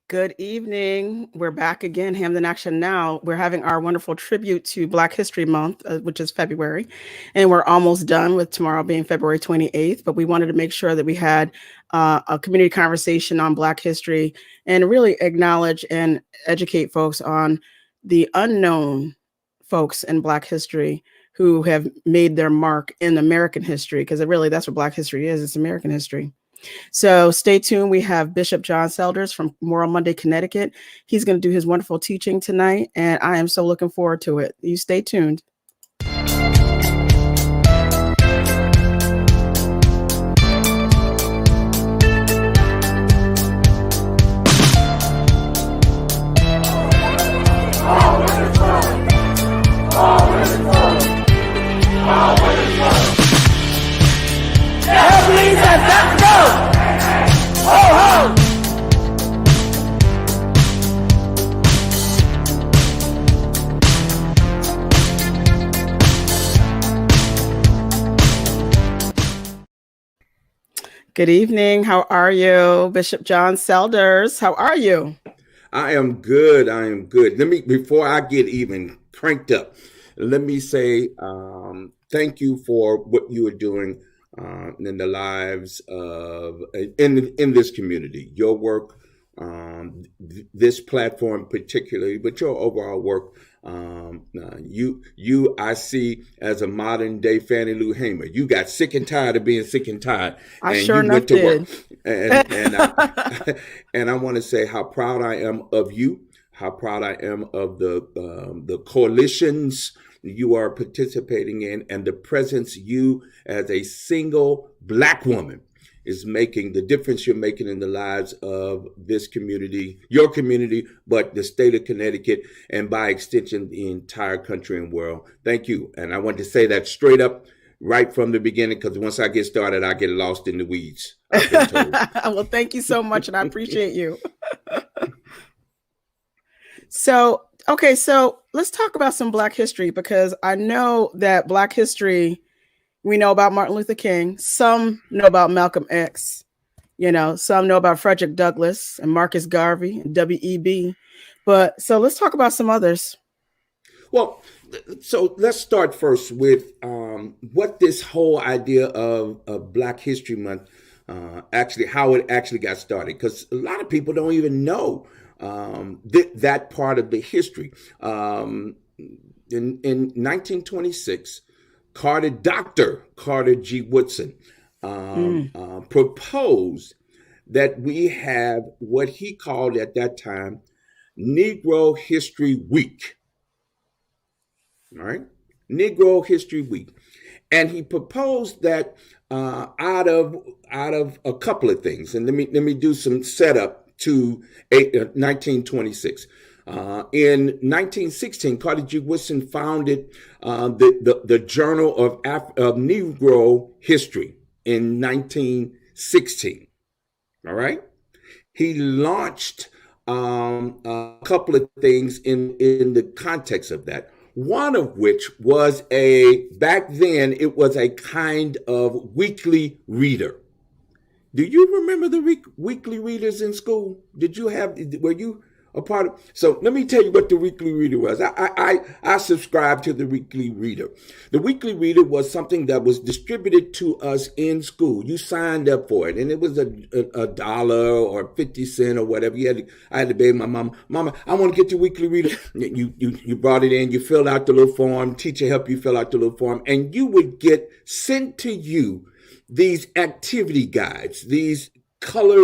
Good evening. We're back again, Hamden Action Now. We're having our wonderful tribute to Black History Month, which is February, and we're almost done with tomorrow being February 28th. But we wanted to make sure that we had a community conversation on Black history and really acknowledge and educate folks on the unknown folks in Black history who have made their mark in American history, because really that's what Black history is. It's American history. So stay tuned. We have Bishop John Selders from Moral Monday, Connecticut. He's going to do his wonderful teaching tonight, and I am so looking forward to it. You stay tuned. Let's go! Ho, ho! Good evening. How are you? Bishop John Selders. How are you? I am good. I am good. Before I get even cranked up, let me say thank you for what you are doing in the lives of in this community. Your work, this platform particularly, but your overall work. You I see as a modern day Fannie Lou Hamer. You got sick and tired of being sick and tired, I and sure you went to did. work. And I want to say how proud I am of you. How proud I am of the coalitions you are participating in, and the presence you as a single Black woman is making, the difference you're making in the lives of this community, your community, but the state of Connecticut, and by extension, the entire country and world. Thank you. And I want to say that straight up right from the beginning, because once I get started, I get lost in the weeds. Well, thank you so much, and I appreciate you. So let's talk about some Black history, because I know that Black history, we know about Martin Luther King. Some know about Malcolm X. Some know about Frederick Douglass and Marcus Garvey and W.E.B. So let's talk about some others. Well, so let's start first with what this whole idea of Black History Month, how it actually got started, because a lot of people don't even know that part of the history. In 1926, Dr. Carter G. Woodson proposed that we have what he called at that time Negro History Week. All right, Negro History Week, and he proposed that out of a couple of things, and let me do some setup to 1926. In 1916, Carter G. Woodson founded the Journal of Negro History in 1916. All right, he launched a couple of things in the context of that. One of which was back then, it was a kind of weekly reader. Do you remember the weekly readers in school? Were you a part of? So let me tell you what the weekly reader was. I subscribed to the weekly reader. The weekly reader was something that was distributed to us in school. You signed up for it, and it was a dollar or 50 cents or whatever. I had to beg my mama, I want to get your weekly reader. You brought it in, you filled out the little form, teacher helped you fill out the little form, and you would get sent to you these activity guides, these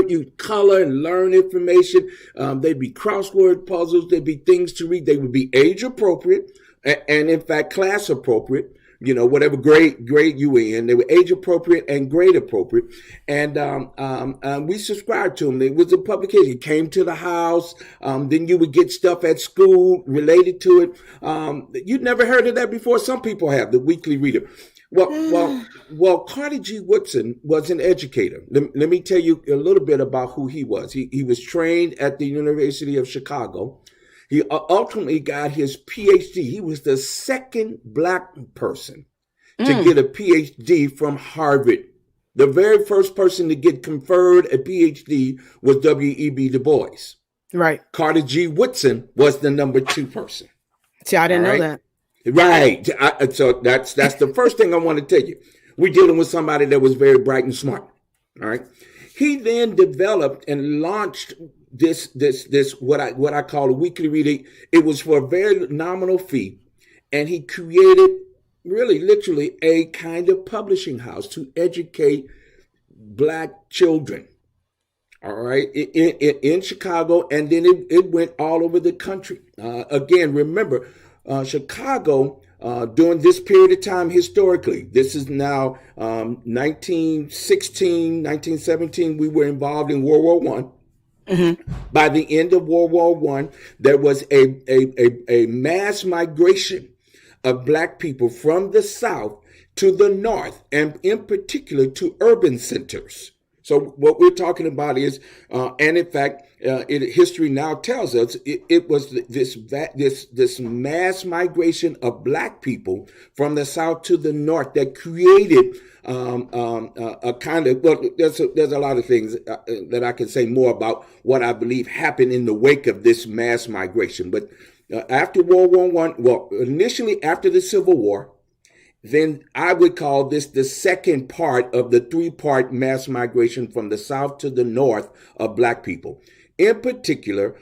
you color and learn information. They'd be crossword puzzles. They'd be things to read. They would be age appropriate and in fact, class appropriate. Whatever grade you were in, they were age appropriate and grade appropriate. And we subscribed to them. It was a publication. It came to the house. Then you would get stuff at school related to it. You'd never heard of that before. Some people have, the weekly reader. Well, Carter G. Woodson was an educator. Let me tell you a little bit about who he was. He was trained at the University of Chicago. He ultimately got his PhD. He was the second Black person to get a PhD from Harvard. The very first person to get conferred a PhD was W.E.B. Du Bois. Right. Carter G. Woodson was the number 2 person. See, I didn't know All that. Right. So that's the first thing I want to tell you. We're dealing with somebody that was very bright and smart. All right. He then developed and launched this what I call a weekly reading. It was for a very nominal fee, and he created really literally a kind of publishing house to educate Black children. All right, in Chicago, and then it went all over the country. Again, remember, Chicago during this period of time historically, this is now 1916, 1917, we were involved in World War I. Mm-hmm. By the end of World War I, there was a mass migration of Black people from the South to the North, and in particular to urban centers. So what we're talking about is, and in fact, history now tells us it was this mass migration of Black people from the South to the North that created a kind of, well, there's a lot of things that I can say more about what I believe happened in the wake of this mass migration. But after World War I, well, initially after the Civil War, then I would call this the second part of the 3-part mass migration from the South to the North of Black people. In particular,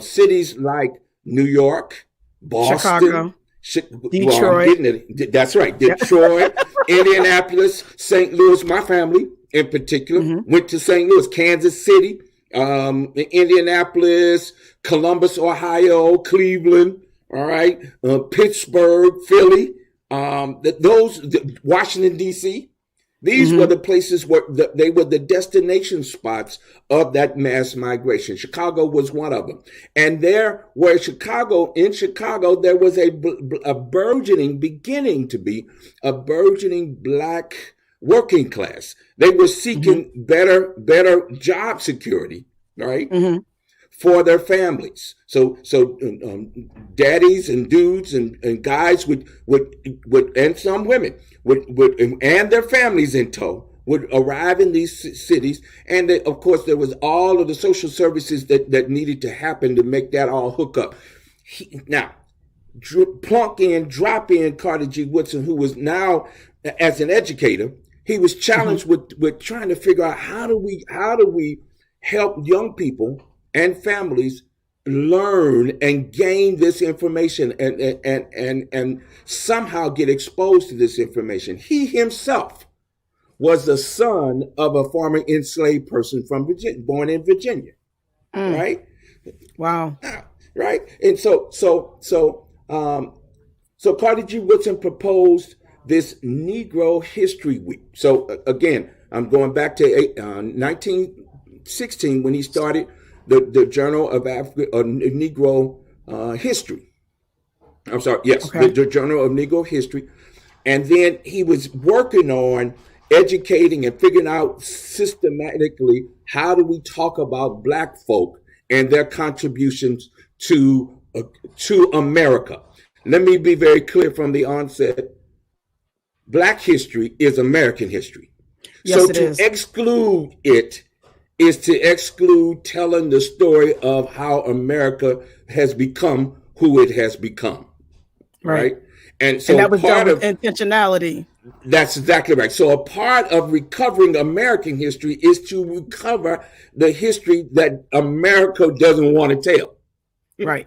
cities like New York, Boston, Chicago, Detroit. Well, that's right. Detroit, Indianapolis, St. Louis. My family in particular went to St. Louis, Kansas City, Indianapolis, Columbus, Ohio, Cleveland, all right, Pittsburgh, Philly. Washington, D.C., these were the places where they were the destination spots of that mass migration. Chicago was one of them. And in Chicago, there was beginning to be a burgeoning Black working class. They were seeking better job security, right? Mm-hmm. For their families. So daddies and dudes and guys would and some women would and their families in tow would arrive in these cities. And of course, there was all of the social services that needed to happen to make that all hook up. Drop in Carter G. Woodson, who was now, as an educator, he was challenged with trying to figure out how do we help young people and families learn and gain this information and somehow get exposed to this information. He himself was the son of a former enslaved person from Virginia, born in Virginia, right? Wow. Right. And so Carter G. Woodson proposed this Negro History Week. So again, I'm going back to 1916 when he started the Journal of Negro History. I'm sorry, yes, okay. the Journal of Negro History. And then he was working on educating and figuring out systematically how do we talk about Black folk and their contributions to America. Let me be very clear from the onset. Black history is American history. Yes, so to exclude it is to exclude telling the story of how America has become who it has become. Right? And so that was done with intentionality. That's exactly right. So a part of recovering American history is to recover the history that America doesn't want to tell. Right.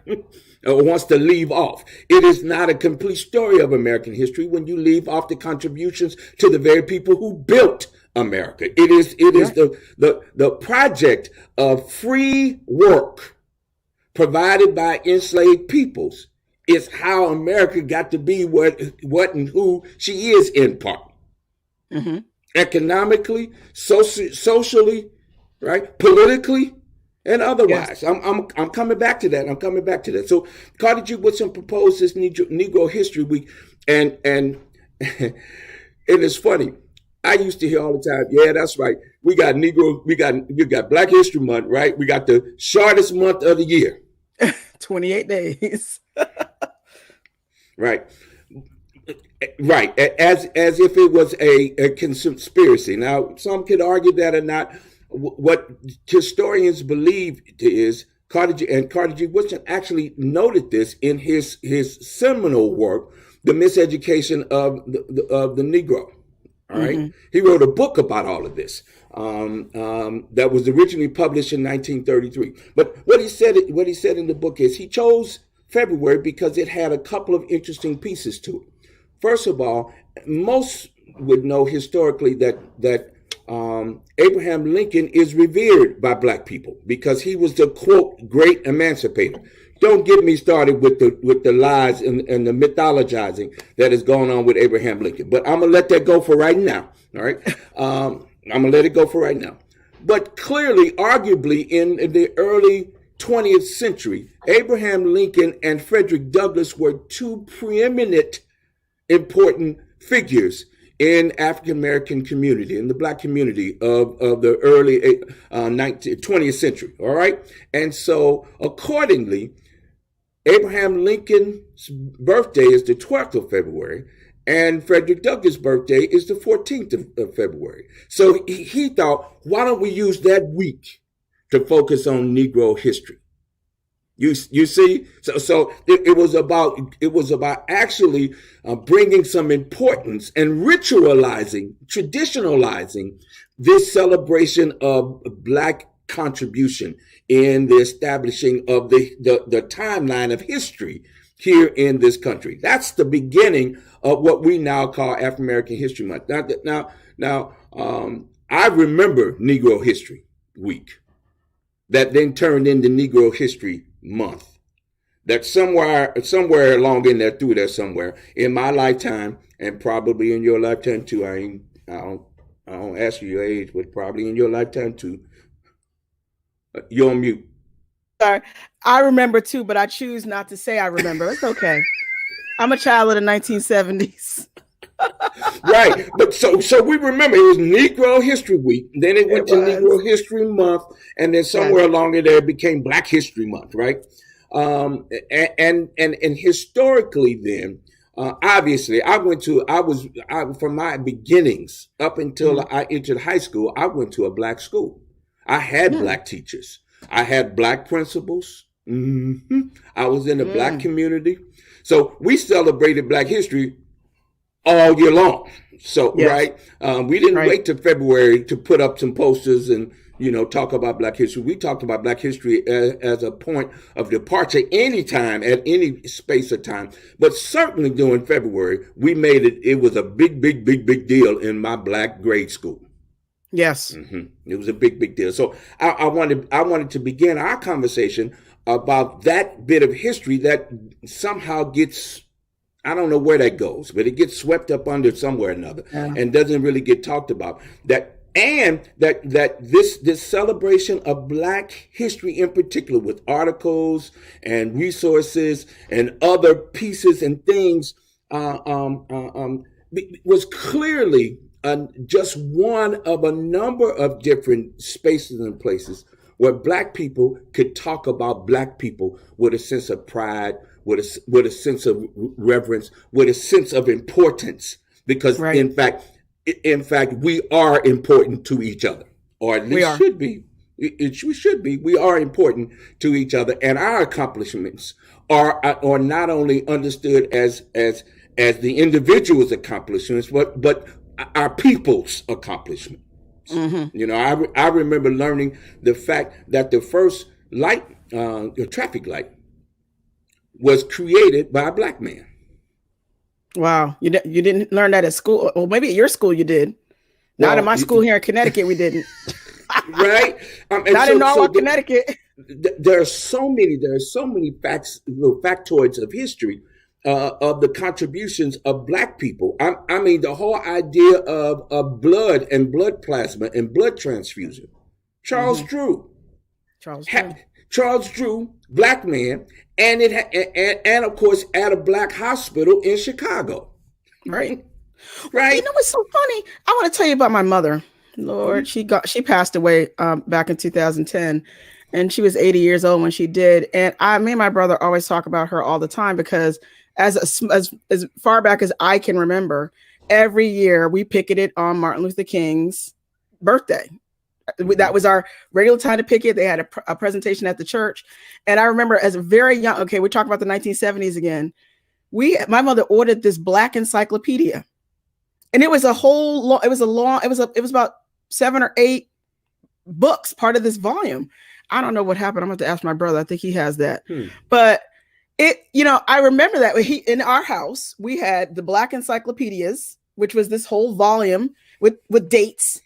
Or wants to leave off. It is not a complete story of American history when you leave off the contributions to the very people who built America. It is the project of free work provided by enslaved peoples is how America got to be what and who she is in part. Mm-hmm. Economically, socially, right, politically, and otherwise. Yes. I'm coming back to that. So Carter G. Woodson proposed this Negro History Week, and it is funny. I used to hear all the time, yeah, that's right. We got Black History Month, right? We got the shortest month of the year. 28 days. Right. As if it was a conspiracy. Now, some could argue that or not. What historians believe is Carter G. Woodson actually noted this in his seminal work, The Miseducation of the Negro. All right. Mm-hmm. He wrote a book about all of this that was originally published in 1933. But what he said in the book is he chose February because it had a couple of interesting pieces to it. First of all, most would know historically that Abraham Lincoln is revered by Black people because he was the, quote, great emancipator. Don't get me started with the lies and the mythologizing that is going on with Abraham Lincoln. But I'm going to let that go for right now. All right. I'm going to let it go for right now. But clearly, arguably, in the early 20th century, Abraham Lincoln and Frederick Douglass were two preeminent important figures in African-American community, in the Black community of the early 20th century. All right. And so accordingly, Abraham Lincoln's birthday is the 12th of February, and Frederick Douglass' birthday is the 14th of February. So he thought, why don't we use that week to focus on Negro history? You see, so it was about actually bringing some importance and traditionalizing this celebration of Black contribution in the establishing of the timeline of history here in this country. That's the beginning of what we now call African American History Month. Now, I remember Negro History Week, that then turned into Negro History Month. That somewhere along in there, through there somewhere, in my lifetime, and probably in your lifetime too. I don't ask you your age, but probably in your lifetime too. You're on mute. Sorry, I remember too, but I choose not to say I remember. It's okay. I'm a child of the 1970s. Right, but so we remember it was Negro History Week, then it went to Negro History Month, and then somewhere along in there it became Black History Month, right? And historically, then obviously, from my beginnings up until I entered high school, I went to a Black school. I had Black teachers. I had Black principals. Mm-hmm. I was in the Black community, so we celebrated Black history all year long. So, right. We didn't wait till February to put up some posters and, talk about Black history. We talked about Black history as a point of departure anytime, at any space of time. But certainly during February, we made it was a big deal in my Black grade school. Yes. Mm-hmm. It was a big deal. So I wanted to begin our conversation about that bit of history that somehow gets, I don't know where that goes, but it gets swept up under somewhere or another and doesn't really get talked about. That this celebration of Black history in particular, with articles and resources and other pieces and things, was clearly just one of a number of different spaces and places where Black people could talk about Black people with a sense of pride, with a sense of reverence, with a sense of importance, because in fact, we are important to each other, or at least should be. We should be. We are important to each other, and our accomplishments are not only understood as the individual's accomplishments, but our people's accomplishment. Mm-hmm. I remember learning the fact that the first light, the traffic light, was created by a Black man. Wow. You didn't learn that at school. Well, maybe at your school you did. Not in my school here in Connecticut, we didn't. Right? Not in Norwalk, Connecticut. There are so many factoids of history of the contributions of Black people. I mean, the whole idea of blood and blood plasma and blood transfusion. Charles Drew. Charles Drew, Black man, and of course at a Black hospital in Chicago. Right. Right. What's so funny? I want to tell you about my mother. Lord, she passed away back in 2010, and she was 80 years old when she did. And me and my brother always talk about her all the time because as far back as I can remember, every year we picketed on Martin Luther King's birthday. That was our regular time to pick it. They had a presentation at the church. And I remember as a very young, okay, we talk about the 1970s again. My mother ordered this Black encyclopedia. And it was it was about 7 or 8 books, part of this volume. I don't know what happened. I'm going to ask my brother. I think he has that. But I remember that in our house, we had the Black encyclopedias, which was this whole volume with dates,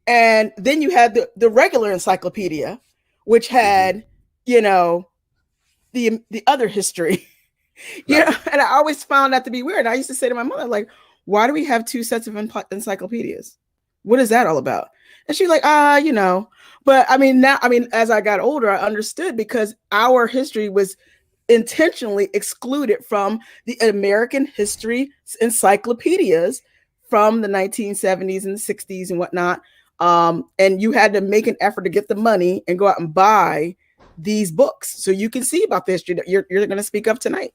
and then you had the regular encyclopedia, which had, the other history, and I always found that to be weird. And I used to say to my mother, like, why do we have 2 sets of encyclopedias? What is that all about? And she's like, but as I got older, I understood, because our history was intentionally excluded from the American history encyclopedias from the 1970s and the 60s and whatnot. And you had to make an effort to get the money and go out and buy these books so you can see about the history that you're going to speak of tonight.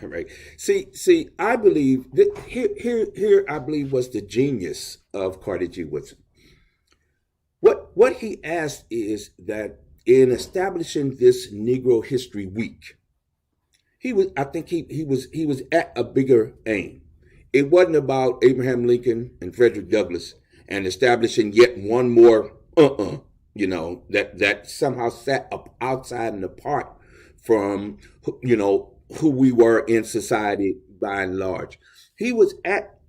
All right. See, I believe that here I believe was the genius of Carter G. Woodson. What he asked is that in establishing this Negro History Week, he was at a bigger aim. It wasn't about Abraham Lincoln and Frederick Douglass and establishing yet one more that somehow sat up outside and apart from who we were in society by and large. He was at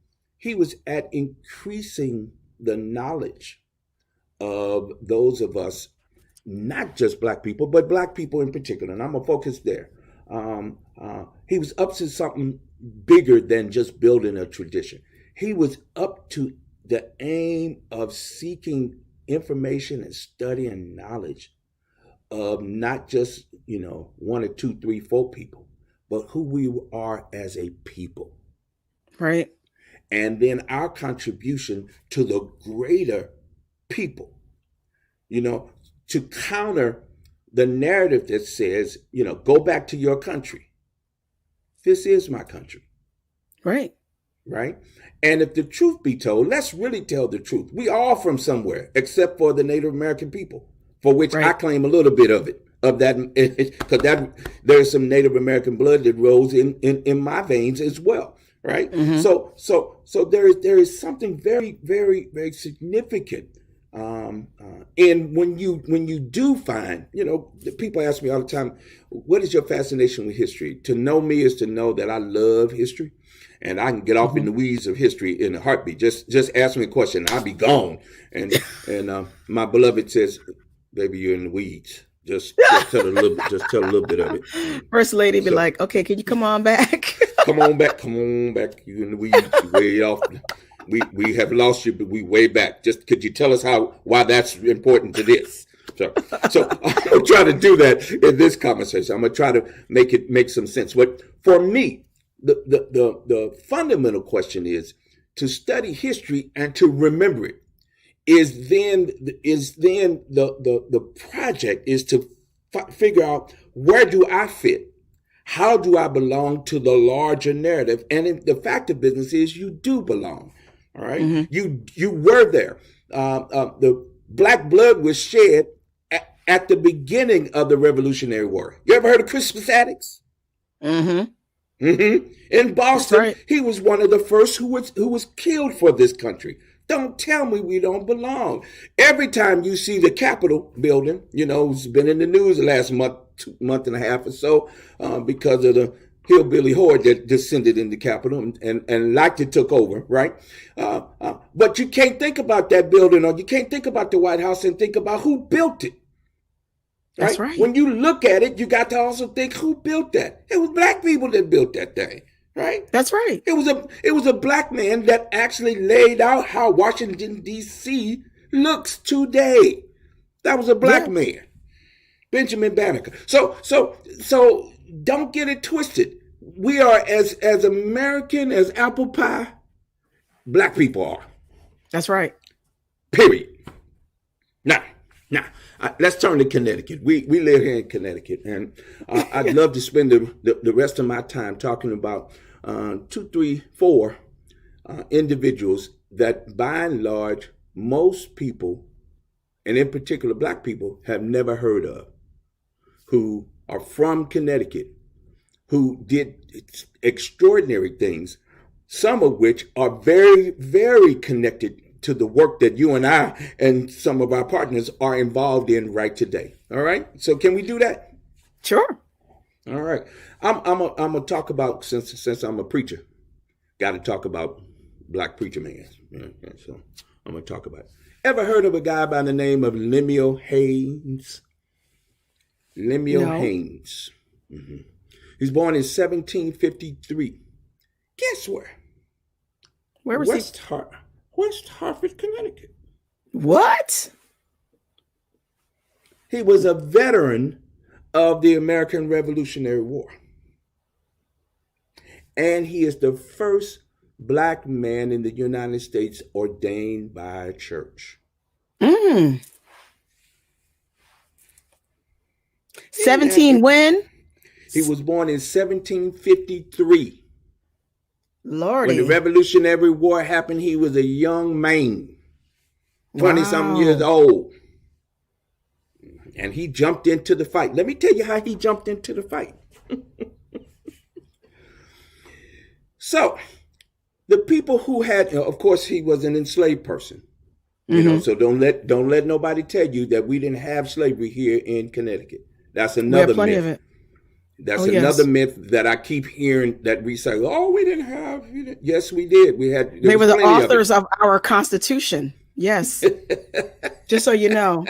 increasing the knowledge of those of us, not just Black people, but Black people in particular. And I'm gonna focus there. He was up to something bigger than just building a tradition. He was up to the aim of seeking information and studying knowledge of not just 1 or 2, 3, 4 people, but who we are as a people. Right. And then our contribution to the greater people, to counter the narrative that says, go back to your country. This is my country. Right. Right. And if the truth be told, let's really tell the truth. We are from somewhere, except for the Native American people, for which I claim a little bit of that, because there's some Native American blood that rolls in my veins as well. Right. Mm-hmm. So there is something very, very, very significant. And when you do find, people ask me all the time, what is your fascination with history? To know me is to know that I love history, and I can get off in the weeds of history in a heartbeat. Just ask me a question, I'll be gone. And my beloved says, baby, you're in the weeds. Just tell a little bit of it. First lady be like, okay, can you come on back? Come on back. You in the weeds, you way off. We have lost you, but we way back. Just could you tell us why that's important to this? So I'm gonna try to do that in this conversation. I'm gonna try to make some sense. But for me, the fundamental question is to study history and to remember it. Is then the project is to figure out, where do I fit? How do I belong to the larger narrative? And the fact of business is, you do belong. All right. Mm-hmm. You were there. The Black blood was shed at the beginning of the Revolutionary War. You ever heard of Crispus Attucks? Mm-hmm. Mm-hmm. In Boston, He was one of the first who was killed for this country. Don't tell me we don't belong. Every time you see the Capitol building, it's been in the news the last month and a half or so, because of the hillbilly horde that descended in the Capitol and liked it took over, right? But you can't think about that building, or you can't think about the White House and think about who built it. Right? That's right. When you look at it, you got to also think, who built that? It was Black people that built that thing. Right? That's right. It was a Black man that actually laid out how Washington, D.C. looks today. That was a Black man, Benjamin Banneker. So don't get it twisted. We are as American as apple pie Black people are. That's right. Period. Now, let's turn to Connecticut. We live here in Connecticut, and I'd love to spend the rest of my time talking about 2, 3, 4 individuals that, by and large, most people, and in particular black people, have never heard of, who are from Connecticut, who did extraordinary things, some of which are very, very connected to the work that you and I and some of our partners are involved in right today. All right. So can we do that? Sure. All right. I'm gonna talk about, since I'm a preacher, got to talk about black preacher man. Okay, so I'm gonna talk about it. Ever heard of a guy by the name of Lemuel Haynes? Lemuel No. Haynes. He's born in 1753. Guess where? Where was West Hartford, Connecticut. What? He was a veteran of the American Revolutionary War. And he is the first black man in the United States ordained by a church. 17 when? He was born in 1753. Lordy. When the Revolutionary War happened, he was a young man, 20-something years old. And he jumped into the fight. Let me tell you how he jumped into the fight. So, the people who had, of course, he was an enslaved person. You know, so don't let nobody tell you that we didn't have slavery here in Connecticut. That's another plenty myth. of it. That's another myth that I keep hearing that we say, oh, we didn't have. Yes, we did. We had. They were the authors of our Constitution. Yes. Just so you know.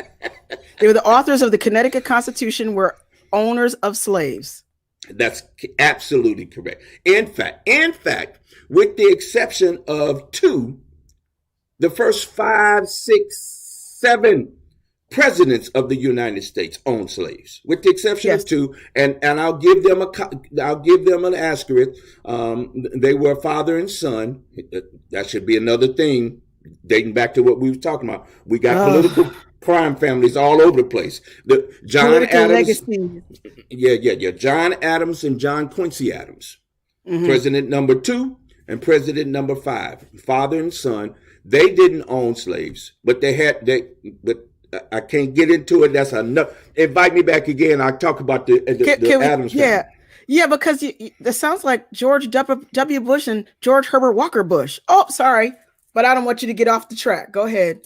They were the authors of the Connecticut Constitution, were owners of slaves. That's absolutely correct. In fact, with the exception of two, the first 5, 6, 7 presidents of the United States owned slaves, with the exception of two, and I'll give them an asterisk. They were father and son. That should be another thing, dating back to what we were talking about. We got political crime families all over the place. The John Political Adams, legacy. yeah. John Adams and John Quincy Adams, President number 2 and President number 5, father and son. They didn't own slaves, but but I can't get into it. That's enough. Invite me back again. I'll talk about the Adams family. Yeah, because that sounds like George W. Bush and George Herbert Walker Bush. Oh, sorry, but I don't want you to get off the track. Go ahead.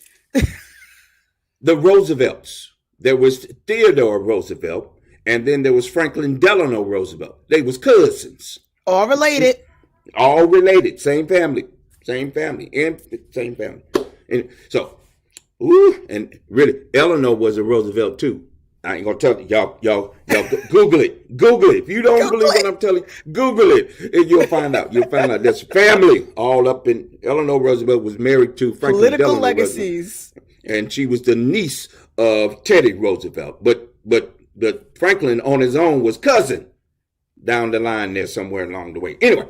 The Roosevelts. There was Theodore Roosevelt, and then there was Franklin Delano Roosevelt. They was cousins. All related. All related. Same family. And same family. And so, and really, Eleanor was a Roosevelt too. I ain't gonna tell you, y'all Google it. Google it. If you don't believe what I'm telling you, Google it, and you'll find out. There's family all up in. Eleanor Roosevelt was married to Franklin Political Delano legacies. Roosevelt, and she was the niece of Teddy Roosevelt. But Franklin on his own was cousin down the line there somewhere along the way. Anyway.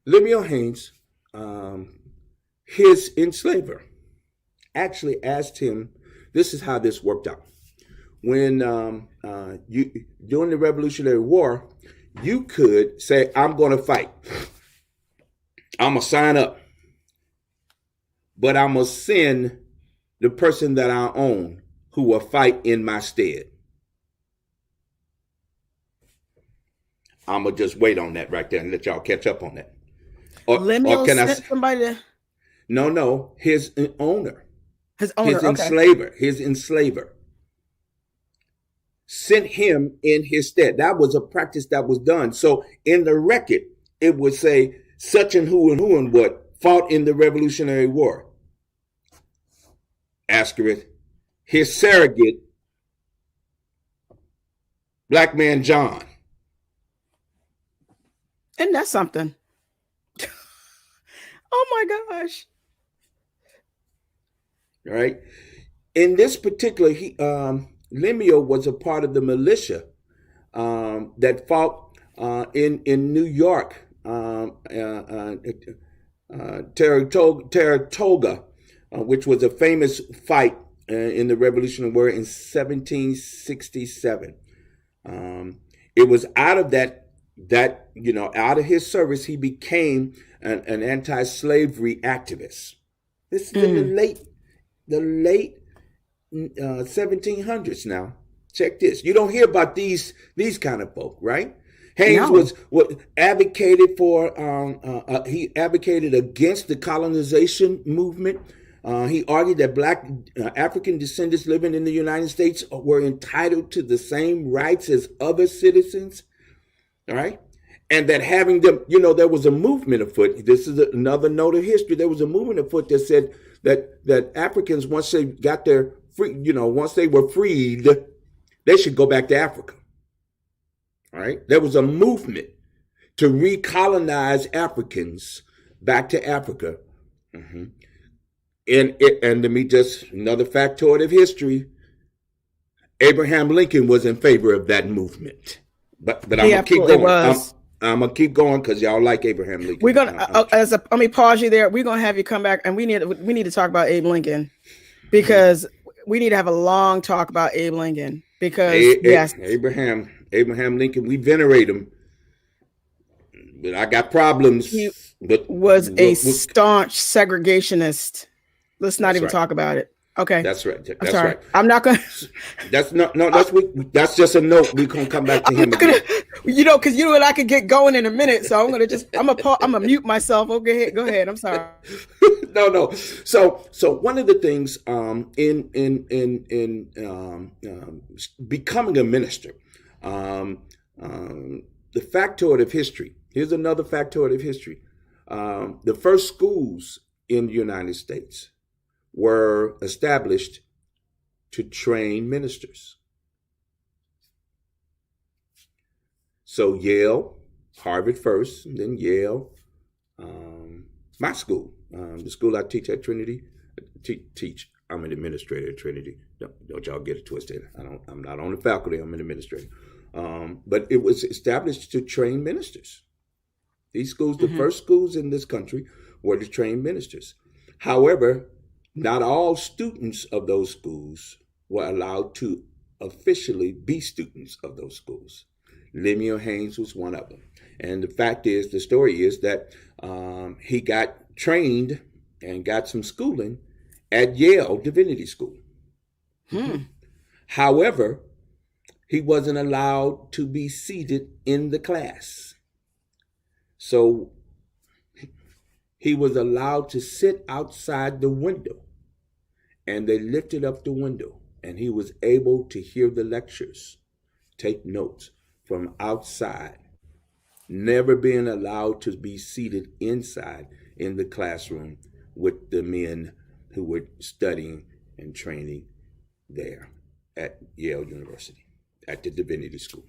Lemuel Haynes, his enslaver, actually asked him, this is how this worked out. When during the Revolutionary War, you could say, I'm going to fight. I'm going to sign up. But I'm going to send the person that I own who will fight in my stead. I'm going to just wait on that right there and let y'all catch up on that. Or can I sent somebody to... No, his owner. His enslaver. His enslaver sent him in his stead. That was a practice that was done. So in the record, it would say such and who and what fought in the Revolutionary War. Asterisk. His surrogate, Black Man John. Isn't that something? Oh my gosh. Right. In this particular, Lemuel was a part of the militia that fought in New York, Saratoga, which was a famous fight in the Revolutionary War in 1767. It was out of that that, out of his service, he became an anti-slavery activist. This is in the late 1700s now. Check this. You don't hear about these kind of folk, right? Haynes was advocated for. He advocated against the colonization movement. He argued that black African descendants living in the United States were entitled to the same rights as other citizens. All right. And that having them, there was a movement afoot. This is another note of history. There was a movement afoot that said that Africans, once they got their free, once they were freed, they should go back to Africa. All right. There was a movement to recolonize Africans back to Africa. Mm-hmm. And let me just, another factoid of history. Abraham Lincoln was in favor of that movement. But I'm going to keep going. I'm going to keep going because y'all like Abraham Lincoln. We're going to, let me pause you there. We're going to have you come back, and we need to talk about Abe Lincoln, because we need to have a long talk about Abe Lincoln, because yes. Abraham Lincoln, we venerate him, but I got problems. He was a staunch segregationist. Let's not even talk about it. Okay. That's right. That's right. I'm not going to. That's just a note. We're going to come back to him. Because you and I could get going in a minute. So I'm going to mute myself. Okay, go ahead. I'm sorry. No. So one of the things in becoming a minister, the factoid of history. Here's another factoid of history. The first schools in the United States were established to train ministers. So Yale, Harvard first, and then Yale, my school, the school I teach at Trinity, I'm an administrator at Trinity. Don't y'all get it twisted. I'm not on the faculty, I'm an administrator. But it was established to train ministers. These schools, the first schools in this country, were to train ministers. However, not all students of those schools were allowed to officially be students of those schools. Lemuel Haynes was one of them. And the story is that he got trained and got some schooling at Yale Divinity School. However, he wasn't allowed to be seated in the class. So he was allowed to sit outside the window, and they lifted up the window, and he was able to hear the lectures, take notes from outside, never being allowed to be seated inside in the classroom with the men who were studying and training there at Yale University, at the Divinity School.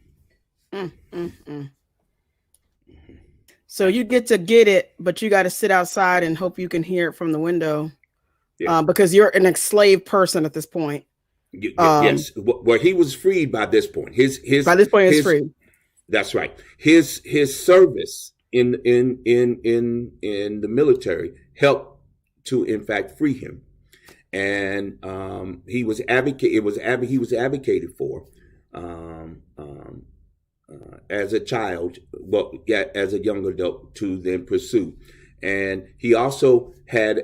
So you get it, but you got to sit outside and hope you can hear it from the window, because you're an enslaved person at this point. Yes. Well, he was freed by this point. By this point, he's free. That's right. His service in the military helped to, in fact, free him, and he was advocated for. As a child, as a young adult, to then pursue. And he also had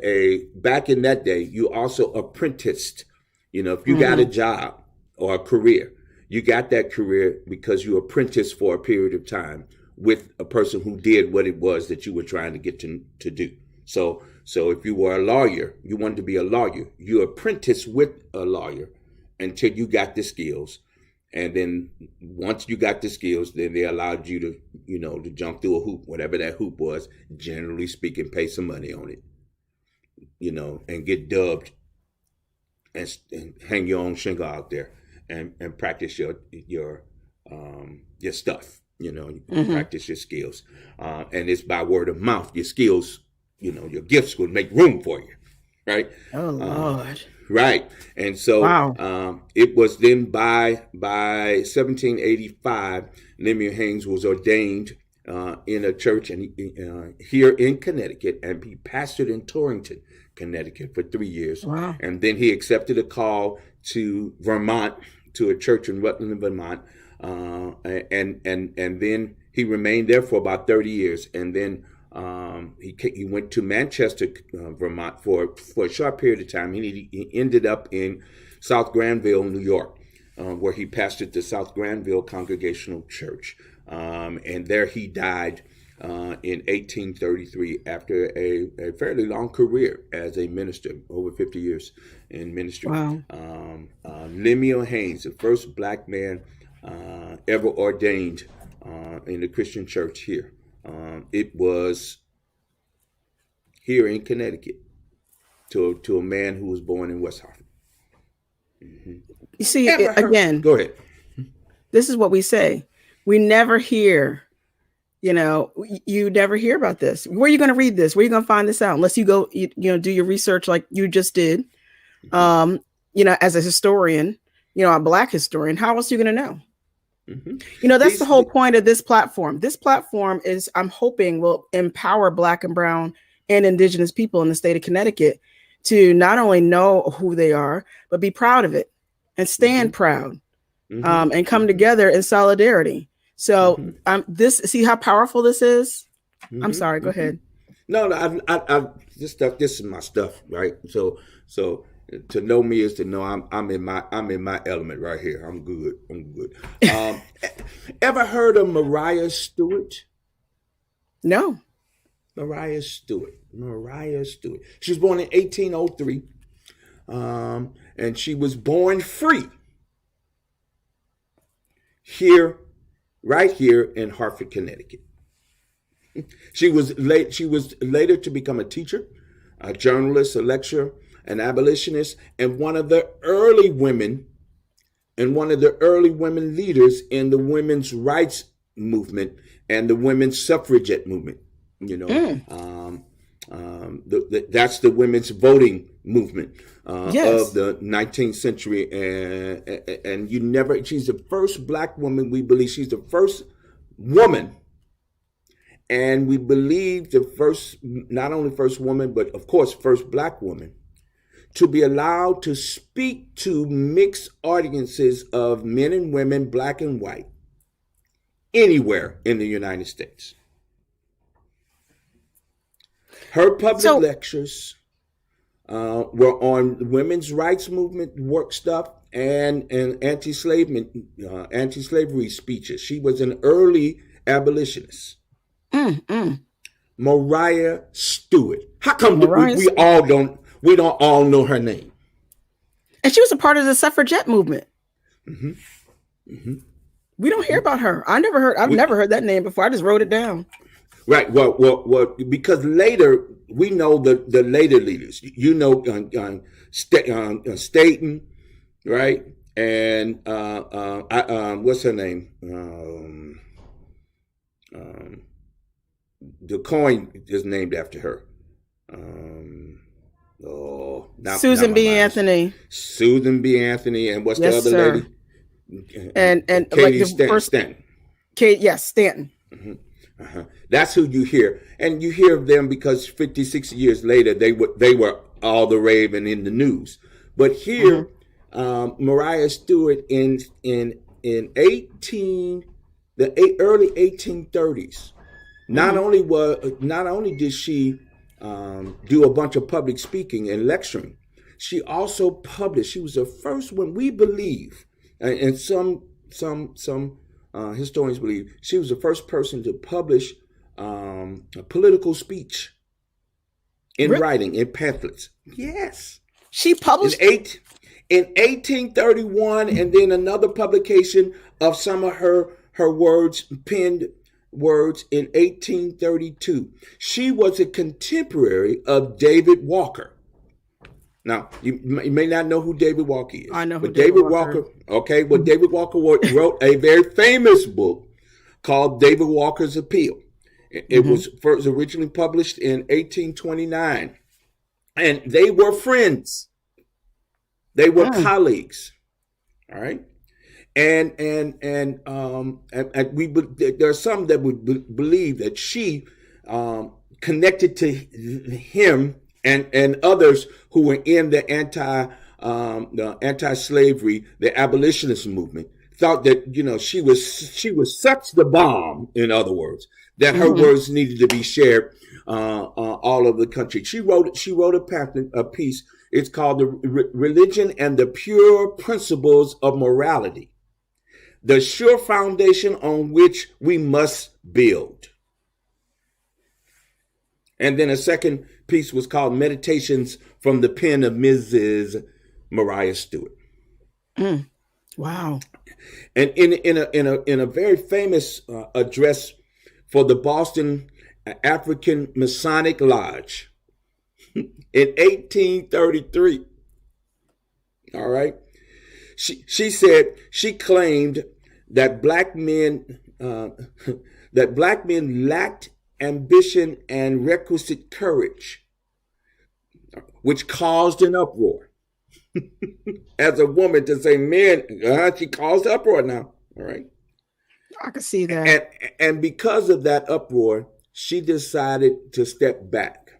back in that day, you also apprenticed, if you got a job or a career, you got that career because you apprenticed for a period of time with a person who did what it was that you were trying to get to do. So if you were a lawyer, you wanted to be a lawyer, you apprenticed with a lawyer until you got the skills. And then once you got the skills, then they allowed you to, to jump through a hoop, whatever that hoop was, generally speaking, pay some money on it, and get dubbed and hang your own shingle out there and practice your stuff, practice your skills. And it's by word of mouth, your skills, your gifts will make room for you. Right. Oh, Lord. Right. And so it was then by 1785, Lemuel Haynes was ordained in a church here in Connecticut, and he pastored in Torrington, Connecticut for 3 years. Wow. And then he accepted a call to Vermont, to a church in Rutland, Vermont. And then He remained there for about 30 years, and then he went to Manchester, Vermont, for a short period of time. He ended up in South Granville, New York, where he pastored the South Granville Congregational Church, and there he died in 1833 after a fairly long career as a minister, over 50 years in ministry. Wow. Lemuel Haynes, the first black man ever ordained in the Christian church here. It was here in Connecticut to a man who was born in West Hartford. You see, again, go ahead. This is what we say. We never hear, you never hear about this. Where are you going to read this? Where are you going to find this out? Unless you go, do your research like you just did. As a historian, a Black historian, how else are you going to know? Mm-hmm. That's the whole point of this platform. This platform is, I'm hoping, will empower Black and Brown and Indigenous people in the state of Connecticut to not only know who they are, but be proud of it and stand proud, and come together in solidarity. So see how powerful this is? I'm sorry, go ahead. No, this is my stuff, right? So to know me is to know I'm in my element right here. I'm good. Ever heard of Mariah Stewart? No. Mariah Stewart. She was born in 1803, and she was born free right here in Hartford, Connecticut. She was later to become a teacher, a journalist, a lecturer, an abolitionist, and one of the early women leaders in the women's rights movement and the women's suffragette movement. That's the women's voting movement of the 19th century, and she's the first Black woman. We believe she's the first woman, and we believe not only first woman, but of course first Black woman to be allowed to speak to mixed audiences of men and women, Black and white, anywhere in the United States. Her public lectures were on women's rights movement work stuff and anti-slavery speeches. She was an early abolitionist. Mariah Stewart. How come we don't all know her name? And she was a part of the suffragette movement. We don't hear about her. I've never heard that name before. I just wrote it down. Right. Well, because later we know the later leaders. Staten, right? And what's her name? The coin is named after her. Susan B. Anthony. Susan B. Anthony, and what's the other lady? And Katie Stanton. Stanton. That's who you hear, and you hear of them because 56 years later they were all the rave and in the news. But here, Mariah Stewart in early 1830s. Not only did she do a bunch of public speaking and lecturing, she also published. She was the first one, we believe, and some historians believe she was the first person to publish a political speech in writing, in pamphlets. Yes. She published in 1831, and then another publication of some of her penned words in 1832. She was a contemporary of David Walker. Now, you may not know who David Walker is. I know who David Walker. Okay, well, David Walker wrote a very famous book called David Walker's Appeal. It was first originally published in 1829, and they were friends. They were colleagues. All right, and there are some that would believe that she connected to him and others who were in the anti-slavery, the abolitionist movement, thought that, you know, she was such the bomb, in other words, that her Mm-hmm. words needed to be shared all over the country. She wrote a pamphlet, a piece. It's called Religion and the Pure Principles of Morality, the sure foundation on which we must build. And then a second piece was called Meditations from the Pen of Mrs. Mariah Stewart. Mm. Wow. And in a very famous address for the Boston African Masonic Lodge in 1833, all right, she said she claimed that black men lacked ambition and requisite courage, which caused an uproar. As a woman to say, men, she caused uproar now. All right. I could see that. And because of that uproar, she decided to step back.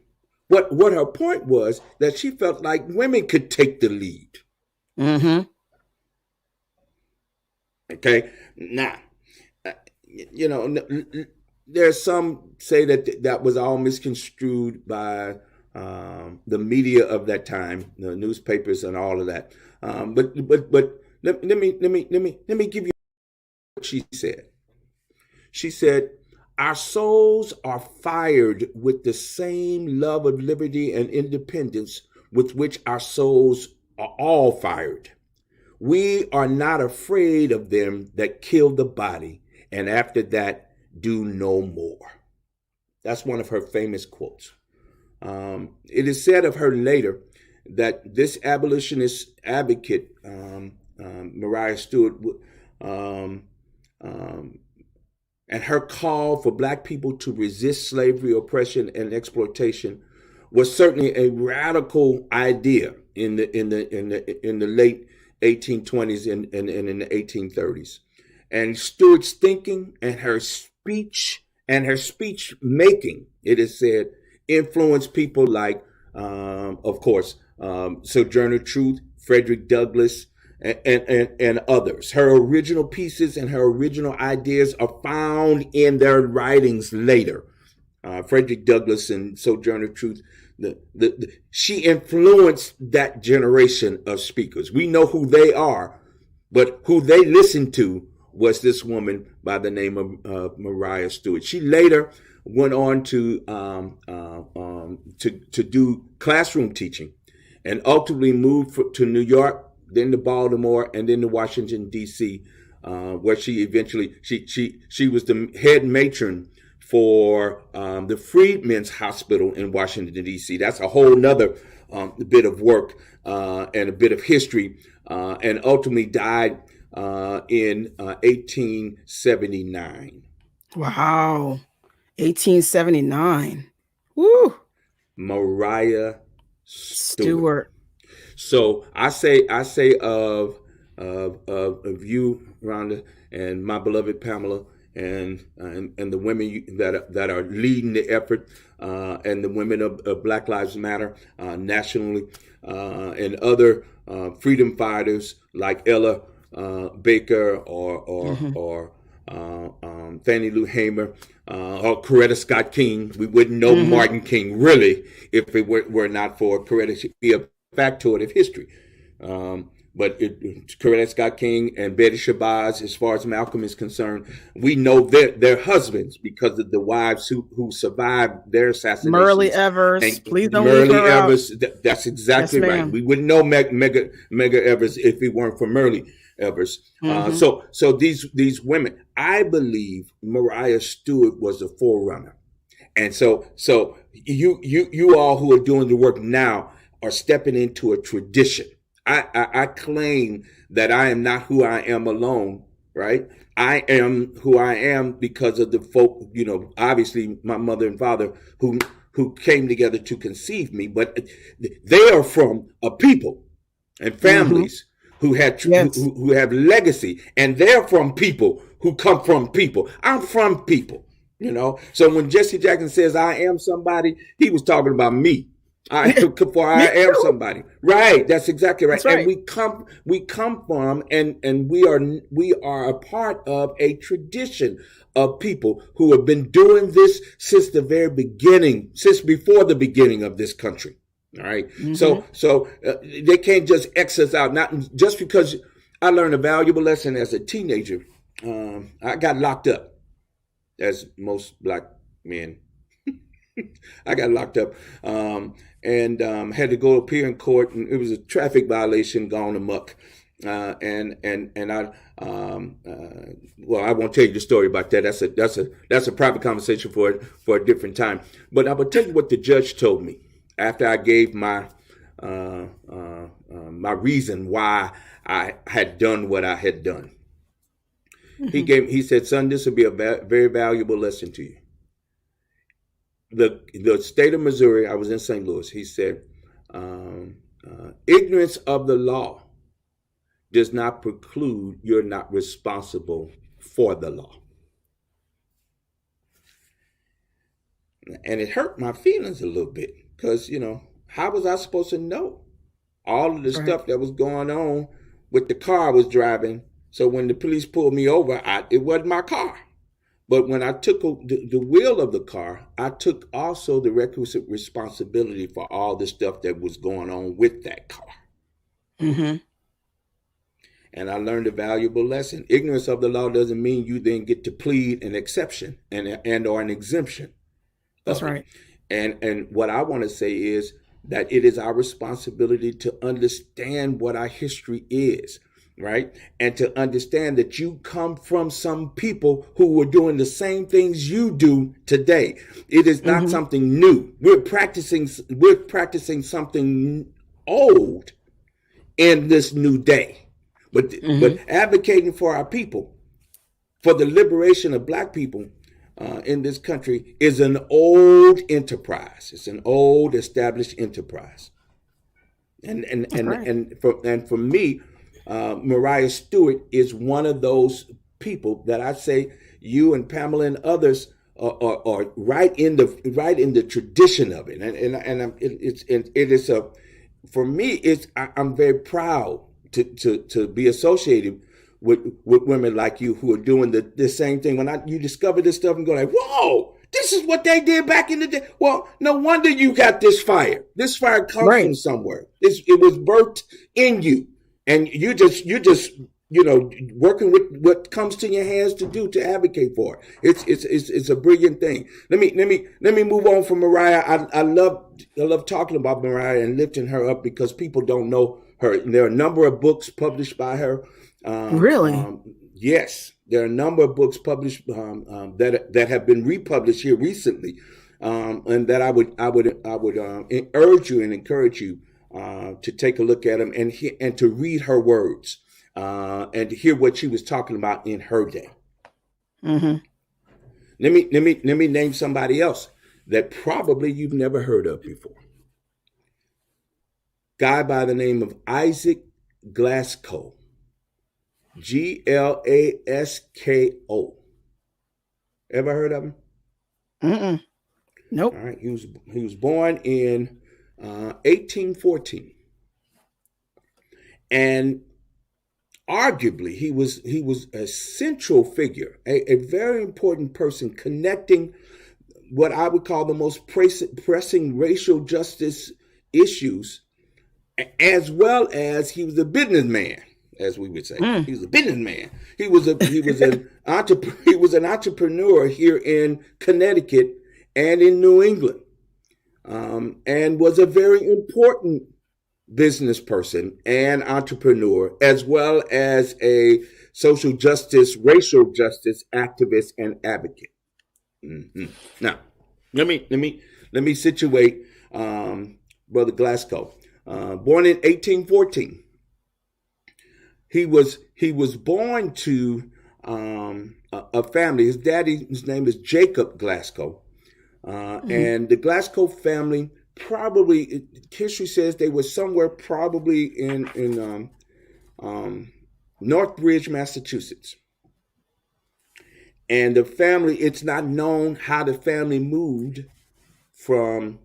What her point was that she felt like women could take the lead. Mm-hmm. Okay. Now, you know, there's some say that was all misconstrued by the media of that time, the newspapers and all of that. But let me give you what she said. She said, "Our souls are fired with the same love of liberty and independence with which our souls are all fired. We are not afraid of them that kill the body, and after that do no more." That's one of her famous quotes. It is said of her later that this abolitionist advocate, Mariah Stewart, and her call for black people to resist slavery, oppression, and exploitation was certainly a radical idea in the late 1820s and in the 1830s. And Stewart's thinking and her speech making, it is said, influenced people like, of course, Sojourner Truth, Frederick Douglass, and others. Her original pieces and her original ideas are found in their writings later. Frederick Douglass and Sojourner Truth, she influenced that generation of speakers. We know who they are, but who they listened to was this woman by the name of Mariah Stewart. She later went on to do classroom teaching, and ultimately moved to New York, then to Baltimore, and then to Washington D.C., where she eventually she was the head matron for the Freedmen's Hospital in Washington D.C. That's a whole nother bit of work and a bit of history, and ultimately died in 1879. Wow. 1879. Woo. Mariah Stewart. Stewart. So I say of you, Rhonda, and my beloved Pamela, and the women that are leading the effort, and the women of Black Lives Matter nationally, and other freedom fighters like Ella Baker or Fannie Lou Hamer, or Coretta Scott King. We wouldn't know Martin King really if it were not for Coretta. She'd be a factoid of history. But Coretta Scott King and Betty Shabazz, as far as Malcolm is concerned, we know their husbands because of the wives who survived their assassinations. Myrlie Evers, and please don't leave her out. Evers, that's exactly Yes, right. ma'am. We wouldn't know Mega Evers if it weren't for Myrlie Evers. So these women, I believe Mariah Stewart was a forerunner. And so you all who are doing the work now are stepping into a tradition. I claim that I am not who I am alone, right? I am who I am because of the folk, obviously my mother and father who came together to conceive me, but they are from a people and families who have legacy, and they're from people who come from people. I'm from people, So when Jesse Jackson says I am somebody, he was talking about me. For I Me am too. somebody. Right. That's exactly right. That's And right. we come from and we are a part of a tradition of people who have been doing this since the very beginning, since before the beginning of this country. All right. Hmm. So they can't just X us out. Not just because I learned a valuable lesson as a teenager. I got locked up, as most black men. I got locked up and had to go appear in court, and it was a traffic violation gone amok. And I well, I won't tell you the story about that. That's a private conversation for a different time. But I will tell you what the judge told me after I gave my reason why I had done what I had done. Hmm. He said, "Son, this will be a very valuable lesson to you. The state of Missouri." I was in St. Louis. He said, "Ignorance of the law does not preclude you're not responsible for the law." And it hurt my feelings a little bit because, how was I supposed to know all of the Right. stuff that was going on with the car I was driving? So when the police pulled me over, it wasn't my car. But when I took the wheel of the car, I took also the requisite responsibility for all the stuff that was going on with that car. Hmm. And I learned a valuable lesson. Ignorance of the law doesn't mean you then get to plead an exception and or an exemption That's of it. right. And what I want to say is that it is our responsibility to understand what our history is, right? And to understand that you come from some people who were doing the same things you do today. It is not Hmm. something new. We're practicing something old in this new day. But Hmm. advocating for our people, for the liberation of black people in this country is an old enterprise. It's an old established enterprise. And and That's and right. and for me, Mariah Stewart is one of those people that I say you and Pamela and others are right in the tradition of it. And for me, I'm very proud to be associated with women like you who are doing the same thing. When you discover this stuff and go like, whoa, this is what they did back in the day. Well, no wonder you got this fire. This fire comes Right. from somewhere. It was birthed in you, and you just working with what comes to your hands to do to advocate for it. It's a brilliant thing. Let me move on from Mariah. I love talking about Mariah and lifting her up because people don't know her. There are a number of books published by her. Really. Yes, there are a number of books published that have been republished here recently, and that I would urge you and encourage you to take a look at them and to read her words and to hear what she was talking about in her day. Hmm. Let me name somebody else that probably you've never heard of before. Guy by the name of Isaac Glasco. Glasko. Ever heard of him? Mm-mm. All Nope. right. He was born in 1814, and arguably he was a central figure, a very important person connecting what I would call the most pressing racial justice issues, as well as he was a businessman, as we would say. Mm. He was a businessman. He was an entrepreneur here in Connecticut and in New England, and was a very important business person and entrepreneur, as well as a social justice, racial justice activist and advocate. Now, let me situate Brother Glasgow. Born in 1814, he was born to a family. His daddy's name is Jacob Glasgow, Hmm. and the Glasgow family probably, history says they were somewhere probably in Northbridge, Massachusetts. And the family, it's not known how the family moved from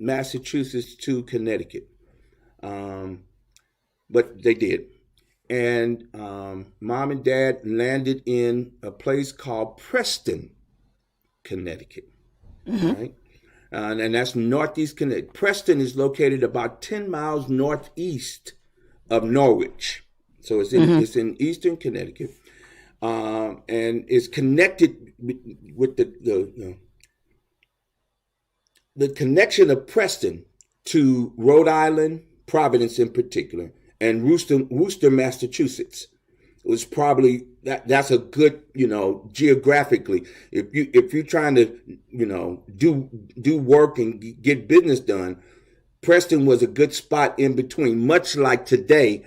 Massachusetts to Connecticut, but they did. And mom and dad landed in a place called Preston, Connecticut. Right? And that's northeast Connecticut. Preston is located about 10 miles northeast of Norwich. So it's in eastern Connecticut. And is connected with the connection of Preston to Rhode Island, Providence in particular, and Worcester, Massachusetts was probably that's a good, geographically. If you're trying to, do work and get business done, Preston was a good spot in between. Much like today,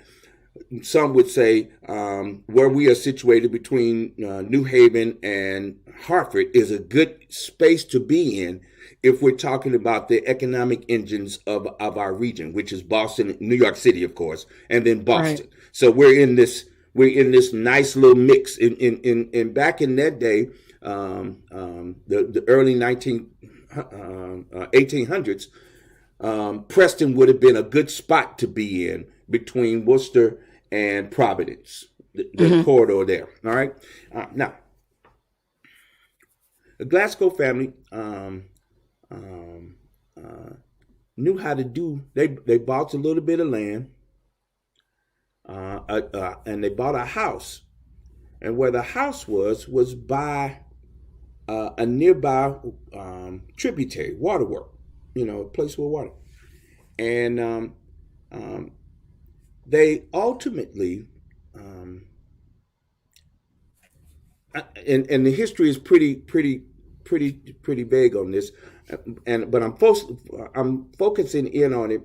some would say where we are situated between New Haven and Hartford is a good space to be in if we're talking about the economic engines of our region, which is Boston, New York City, of course, and then Boston. Right. So we're in this nice little mix. In back in that day, the early 1800s, Preston would have been a good spot to be in between Worcester and Providence, the corridor there. All right. Now, the Glasgow family knew how to do. They bought a little bit of land, and they bought a house. And where the house was by a nearby tributary, waterwork, a place with water. And they ultimately, and the history is pretty vague on this, but I'm focusing in on it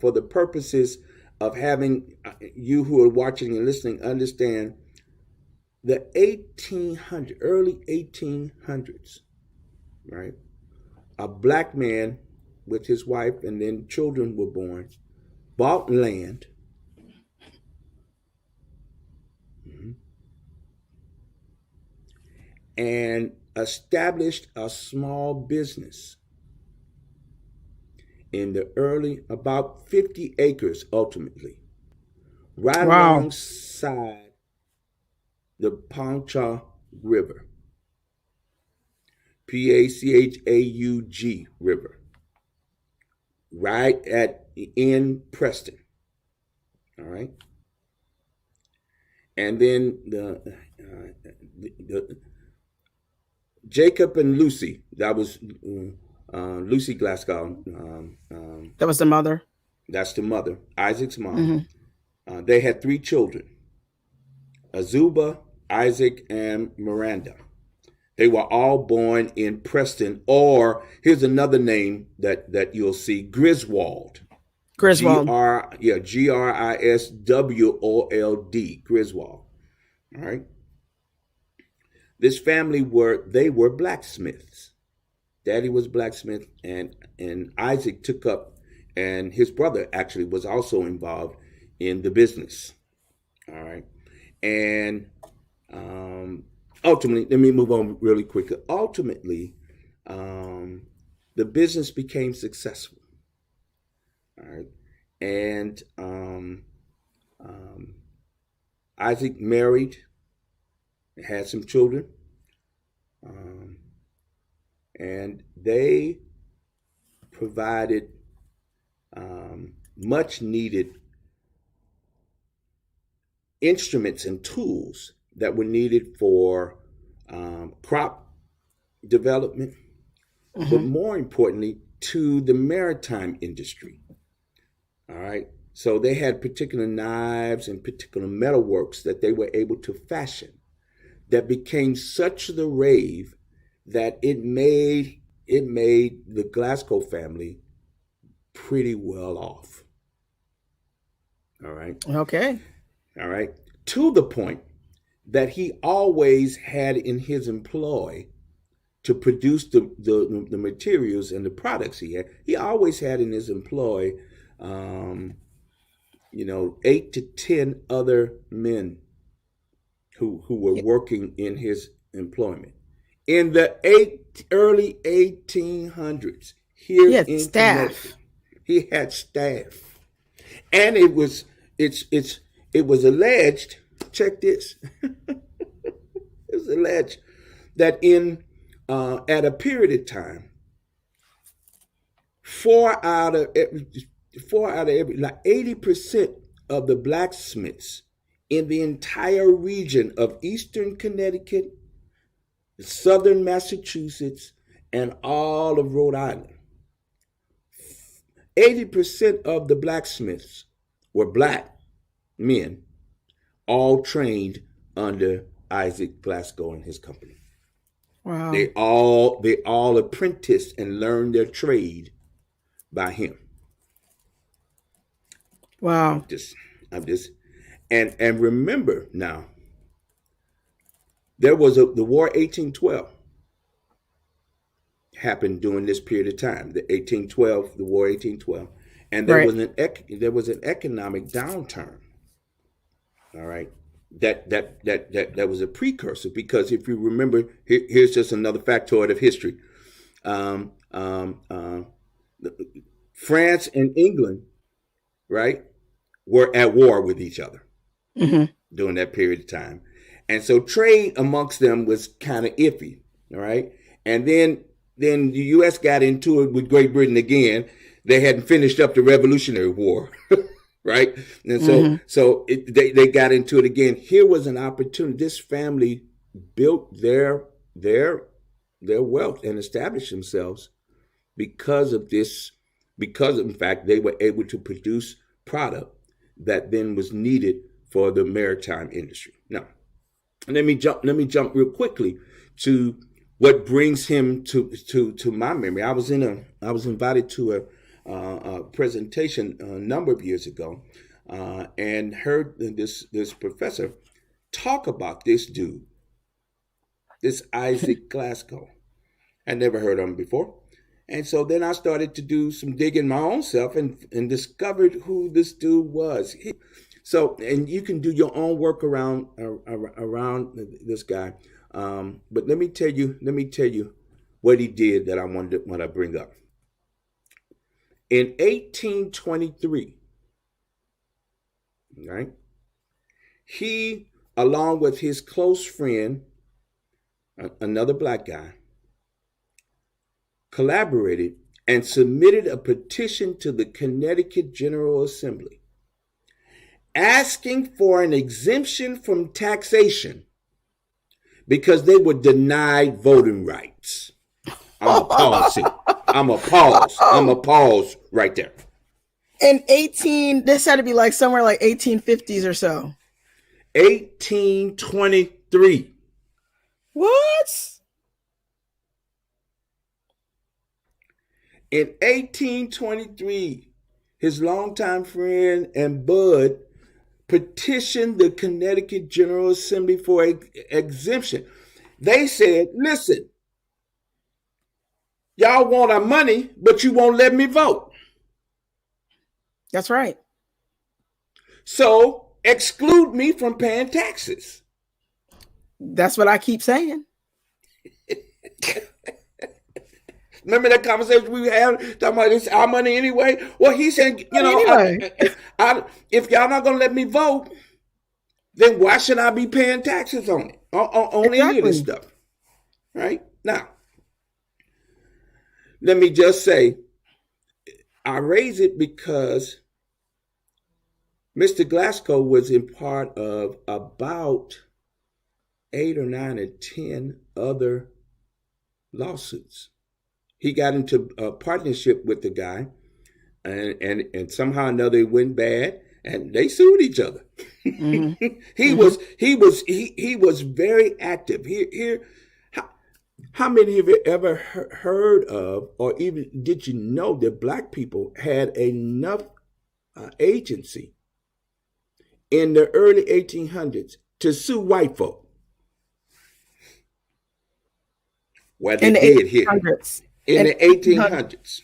for the purposes of having you who are watching and listening understand the early 1800s, right? A black man with his wife and then children were born, bought land, and established a small business in the early, about 50 acres ultimately, right alongside the Pancha River, Pachaug River, right in Preston. All right. And then the Jacob and Lucy, that was Lucy Glasgow. That was the mother. That's the mother, Isaac's mom. They had 3 children, Azuba, Isaac, and Miranda. They were all born in Preston, or here's another name that you'll see, Griswold. Griswold. Griswold, Griswold. All right. This family were blacksmiths. Daddy was blacksmith, and Isaac took up, and his brother actually was also involved in the business. All right. And ultimately, let me move on really quickly. Ultimately, the business became successful. All right. And Isaac married, had some children, and they provided much needed instruments and tools that were needed for crop development, but more importantly, to the maritime industry. All right. So they had particular knives and particular metalworks that they were able to fashion that became such the rave that it made the Glasgow family pretty well off. All right. Okay. All right. To the point that he always had in his employ to produce the materials and the products he had. He always had in his employ 8 to 10 other men who were working in his employment. In the early 1800s, here He had in Connecticut. staff. He had staff, and it was alleged. Check this. It was alleged that at a period of time, four out of every, like 80% of the blacksmiths in the entire region of eastern Connecticut, southern Massachusetts, and all of Rhode Island, 80% of the blacksmiths were black men, all trained under Isaac Glasco and his company. Wow. They all apprenticed and learned their trade by him. Wow. I'm just, and remember now, there was the War 1812 happened during this period of time, the War 1812, and there was an economic downturn. All right, that was a precursor, because if you remember, here's just another factoid of history. France and England, right, were at war with each other during that period of time. And so trade amongst them was kind of iffy, all right? And then the U.S. got into it with Great Britain again. They hadn't finished up the Revolutionary War, right? And so they got into it again. Here was an opportunity. This family built their wealth and established themselves because of this, because in fact they were able to produce product that then was needed for the maritime industry. Now, let me jump real quickly to what brings him to my memory. I was invited to a presentation a number of years ago, and heard this professor talk about this dude, this Isaac Glasco. I never heard of him before. And so then I started to do some digging my own self and discovered who this dude was. And you can do your own work around this guy. But let me tell you what he did that I wanted to bring up. In 1823, right, he, along with his close friend, another black guy, collaborated and submitted a petition to the Connecticut General Assembly asking for an exemption from taxation because they were denied voting rights. I'm a pause right there. This had to be like somewhere like 1850s or so. 1823. What? In 1823, his longtime friend and bud petitioned the Connecticut General Assembly for exemption. They said, listen, y'all want our money, but you won't let me vote. That's right. So exclude me from paying taxes. That's what I keep saying. Remember that conversation we had talking about it's our money anyway? Well, he said, anyway. If y'all not gonna let me vote, then why should I be paying taxes on it? On any of this stuff, right? Now, let me just say, I raise it because Mr. Glasco was in part of about 8 or 9 or 10 other lawsuits. He got into a partnership with the guy, and somehow or another it went bad, and they sued each other. He was very active. How many of you ever heard of, or even did you know that black people had enough agency in the early 1800s to sue white folk? Well, they did here. In the 1800s.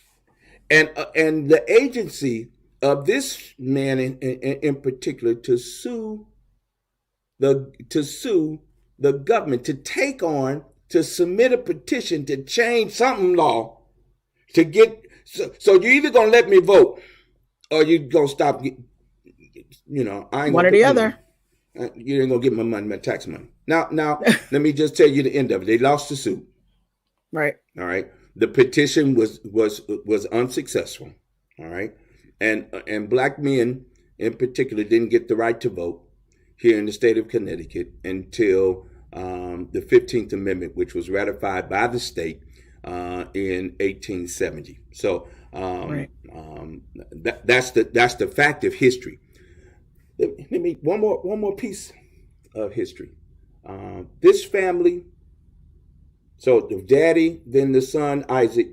And the agency of this man in particular to sue the government, to submit a petition to change something law to get So you're either gonna let me vote, or you gonna stop. I ain't One gonna or the put, other. you ain't gonna get my money, my tax money. Now, let me just tell you the end of it. They lost the suit. Right. All right. The petition was unsuccessful. All right. And black men in particular didn't get the right to vote here in the state of Connecticut until the 15th Amendment, which was ratified by the state in 1870. So Right. that's the fact of history. Let me one more piece of history. This family. So the daddy, then the son Isaac,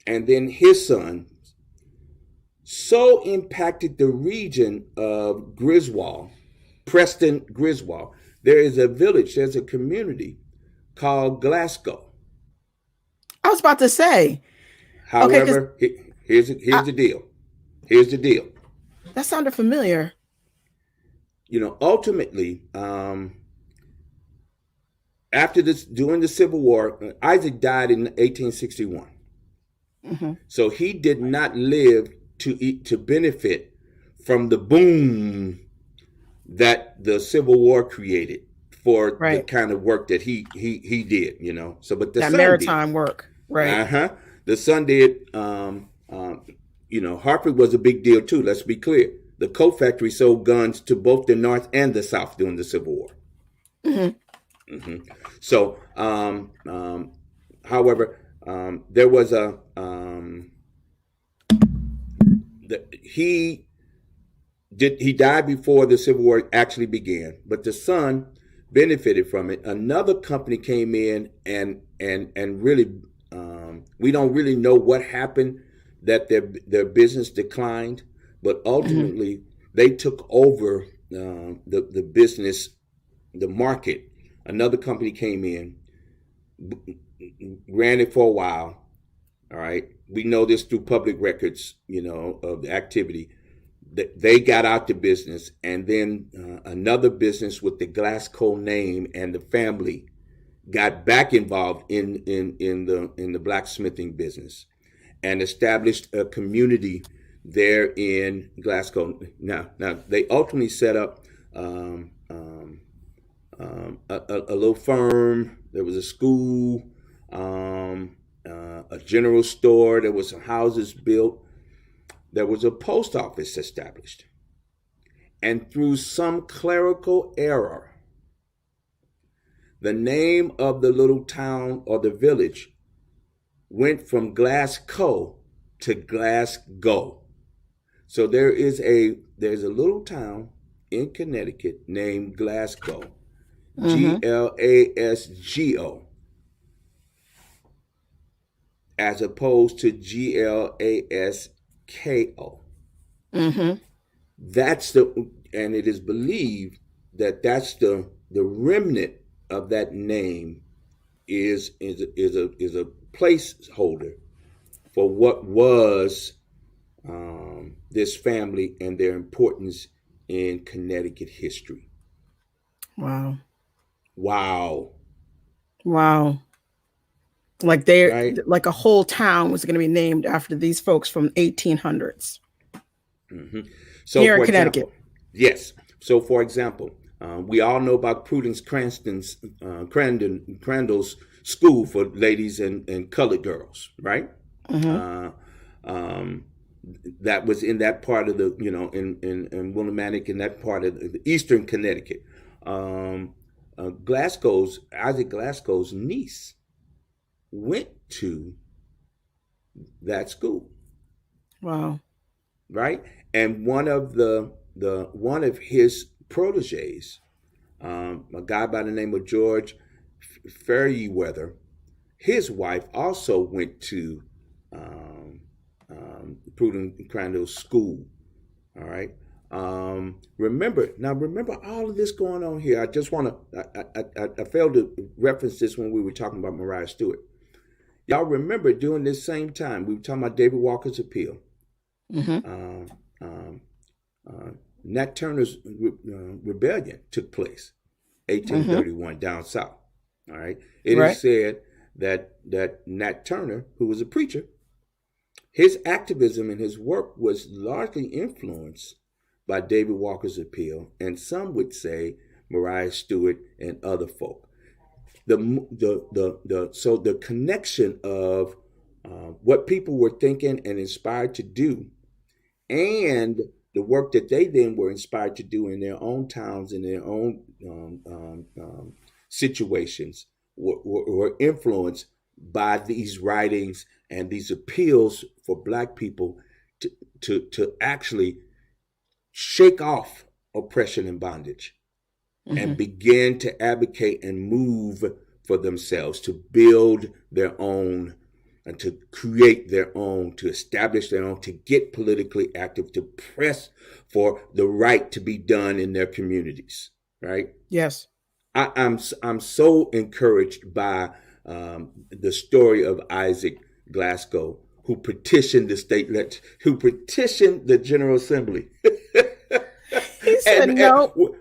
and then his son, so impacted the region of Griswold, Preston Griswold. There is a village, there's a community called Glasco. I was about to say. However, here's the deal. Here's the deal. That sounded familiar. Ultimately, after during the Civil War, Isaac died in 1861. Mm-hmm. So he did not live to benefit from the boom that the Civil War created for the kind of work that he did. So, but the that son maritime did. Work, right? The son did. Hartford was a big deal too. Let's be clear. The coat factory sold guns to both the North and the South during the Civil War. Mm-hmm. Mm-hmm. So, however, there was he died before the Civil War actually began, but the son benefited from it. Another company came in and really, we don't really know what happened, that their business declined, but ultimately they took over the business, the market. Another company came in, ran it for a while. All right. We know this through public records, of the activity. They got out the business, and then another business with the Glasco name and the family got back involved in the blacksmithing business and established a community there in Glasgow. Now they ultimately set up a little firm. There was a school, a general store. There was some houses built. There was a post office established. And through some clerical error, the name of the little town or the village went from Glasgow to Glasgow. So there's a little town in Connecticut named Glasgow, Glasgo, as opposed to Glasko. That's and it is believed that that's the remnant of that name is a placeholder for what was this family and their importance in Connecticut history. Wow. Like like a whole town was going to be named after these folks from 1800s. Mm-hmm. So here in Connecticut. Example, yes. So for example, we all know about Prudence Crandall's school for ladies and colored girls, right? That was in that part of the, in Willimantic, in that part of the eastern Connecticut. Isaac Glasgow's niece went to that school. Wow. Right? And one of his proteges, a guy by the name of George Fairweather, his wife also went to Prudence Crandall's school. All right. Remember all of this going on here. I just want to, I failed to reference this when we were talking about Mariah Stewart. Y'all remember during this same time, we were talking about David Walker's appeal. Nat Turner's rebellion took place, 1831 down south. All right. It is said that Nat Turner, who was a preacher, His activism and his work was largely influenced by David Walker's appeal, and some would say Mariah Stewart and other folk. So the connection of what people were thinking and inspired to do, and the work that they then were inspired to do in their own towns, in their own situations, were influenced by these writings and these appeals for Black people to actually shake off oppression and bondage, and begin to advocate and move for themselves, to build their own and to create their own, to establish their own, to get politically active, to press for the right to be done in their communities, right? Yes. I'm so encouraged by the story of Isaac Glasgow, who petitioned who petitioned the General Assembly. He said no.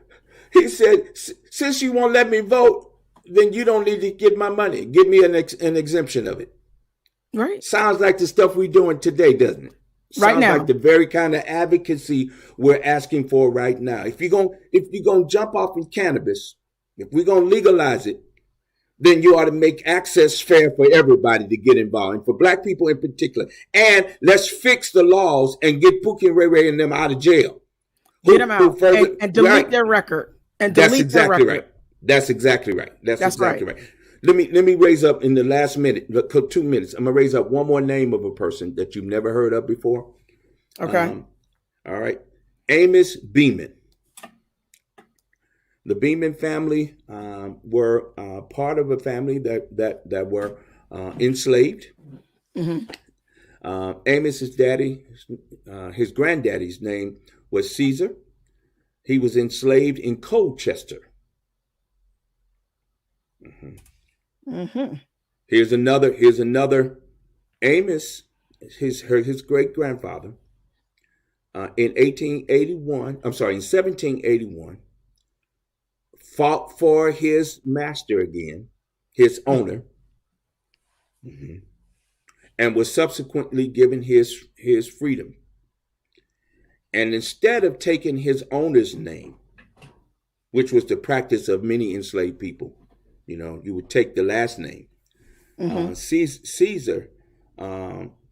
He said, since you won't let me vote, then you don't need to get my money. Give me an exemption of it. Right. Sounds like the stuff we're doing today, doesn't it? Right now. Sounds like the very kind of advocacy we're asking for right now. If you're gonna jump off of cannabis, if we're gonna legalize it, then you ought to make access fair for everybody to get involved, and for Black people in particular. And let's fix the laws and get Pookie and Ray Ray and them out of jail. Get them out and delete their record. And delete their record. Right. That's exactly right. That's exactly right. right. Let me raise up in the last minute, 2 minutes. I'm gonna raise up one more name of a person that you've never heard of before. Okay. All right. Amos Beeman. The Beeman family were part of a family that were enslaved. Amos's daddy, his granddaddy's name was Caesar. He was enslaved in Colchester. Here's another Amos, his great grandfather. In 1781, fought for his master again, his owner, and was subsequently given his freedom. And instead of taking his owner's name, which was the practice of many enslaved people, you would take the last name. Caesar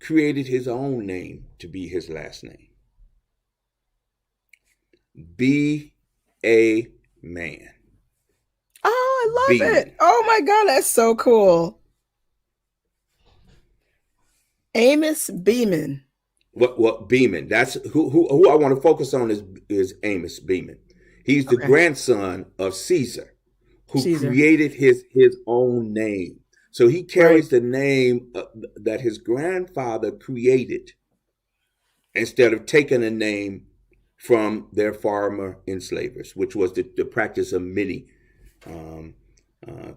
created his own name to be his last name. Be a man. Oh, I love Beeman. it. Oh my God, that's so cool. Amos Beeman. What Beeman? That's who I want to focus on is Amos Beeman. He's the grandson of Caesar, who created his own name. So he carries the name that his grandfather created, instead of taking a name from their former enslavers, which was the practice of many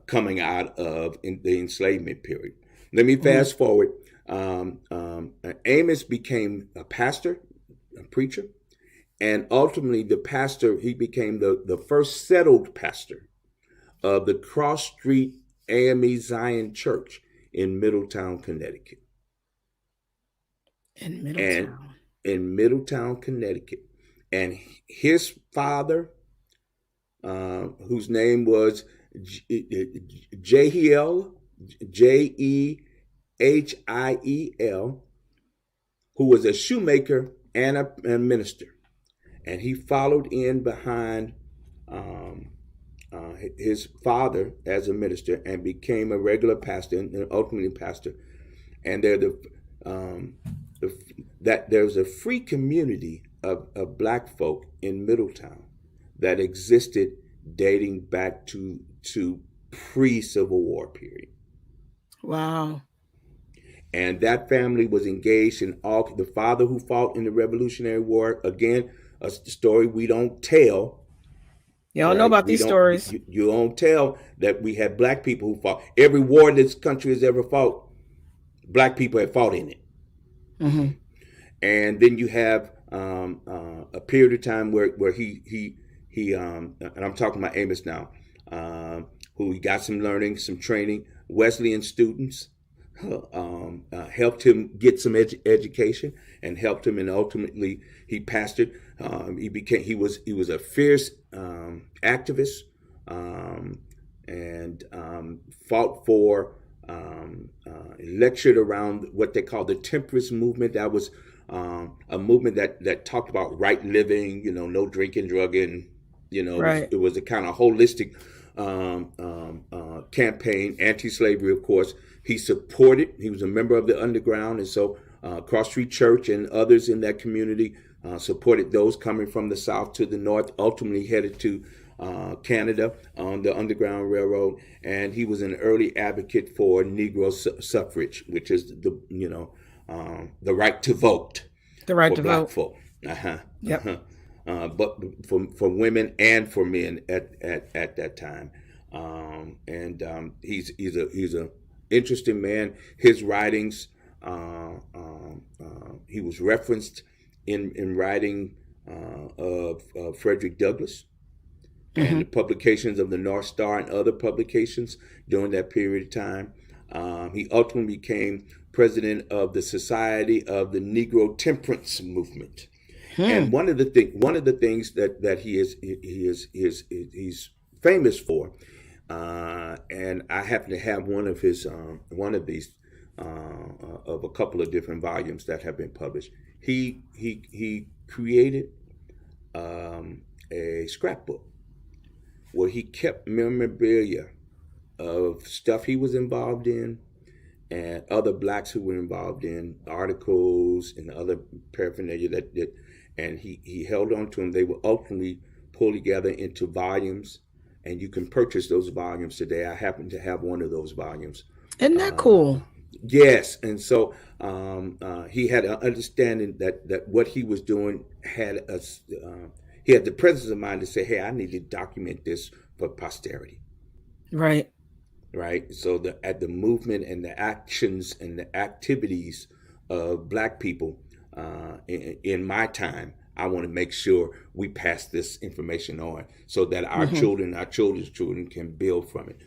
coming out of the enslavement period. Let me fast forward. Amos became a pastor, a preacher, and ultimately he became the first settled pastor of the Cross Street AME Zion Church in Middletown, Connecticut. In Middletown, Connecticut. And his father, whose name was Jehiel, Jehiel, who was a shoemaker and a minister. And he followed in behind his father as a minister and became a regular pastor and ultimately pastor. And there's a free community of Black folk in Middletown that existed dating back to pre-Civil War period. Wow. And that family was engaged in the father who fought in the Revolutionary War, again, a story we don't tell. You don't know about these stories. You don't tell that we had Black people who fought. Every war this country has ever fought, Black people have fought in it. And then you have a period of time where he and I'm talking about Amos now, who he got some learning, some training, Wesleyan students helped him get some education and helped him, and ultimately he pastored. He was a fierce activist, and fought for, lectured around what they call the Temperance Movement. That was a movement that talked about right living, no drinking, drugging. Right. It was a kind of holistic campaign, anti-slavery, of course. He supported. He was a member of the underground, and so Cross Street Church and others in that community supported those coming from the south to the north. Ultimately headed to Canada on the Underground Railroad, and he was an early advocate for Negro suffrage, which is the right to vote The right for to Black vote. folk. Yep. But for women and for men at that time, he's a interesting man. His writings, he was referenced in writing of Frederick Douglass and the publications of the North Star and other publications during that period of time. He ultimately became president of the Society of the Negro Temperance Movement. And one of the things that he's famous for, and I happen to have one of these of a couple of different volumes that have been published. He created a scrapbook where he kept memorabilia of stuff he was involved in and other blacks who were involved in, articles and other paraphernalia and he held on to them. They were ultimately pulled together into volumes, and you can purchase those volumes today. I happen to have one of those volumes. Isn't that cool? Yes, and so he had an understanding that what he was doing he had the presence of mind to say, "Hey, I need to document this for posterity." Right. Right. So at the movement and the actions and the activities of Black people in my time, I want to make sure we pass this information on so that our children, our children's children can build from it.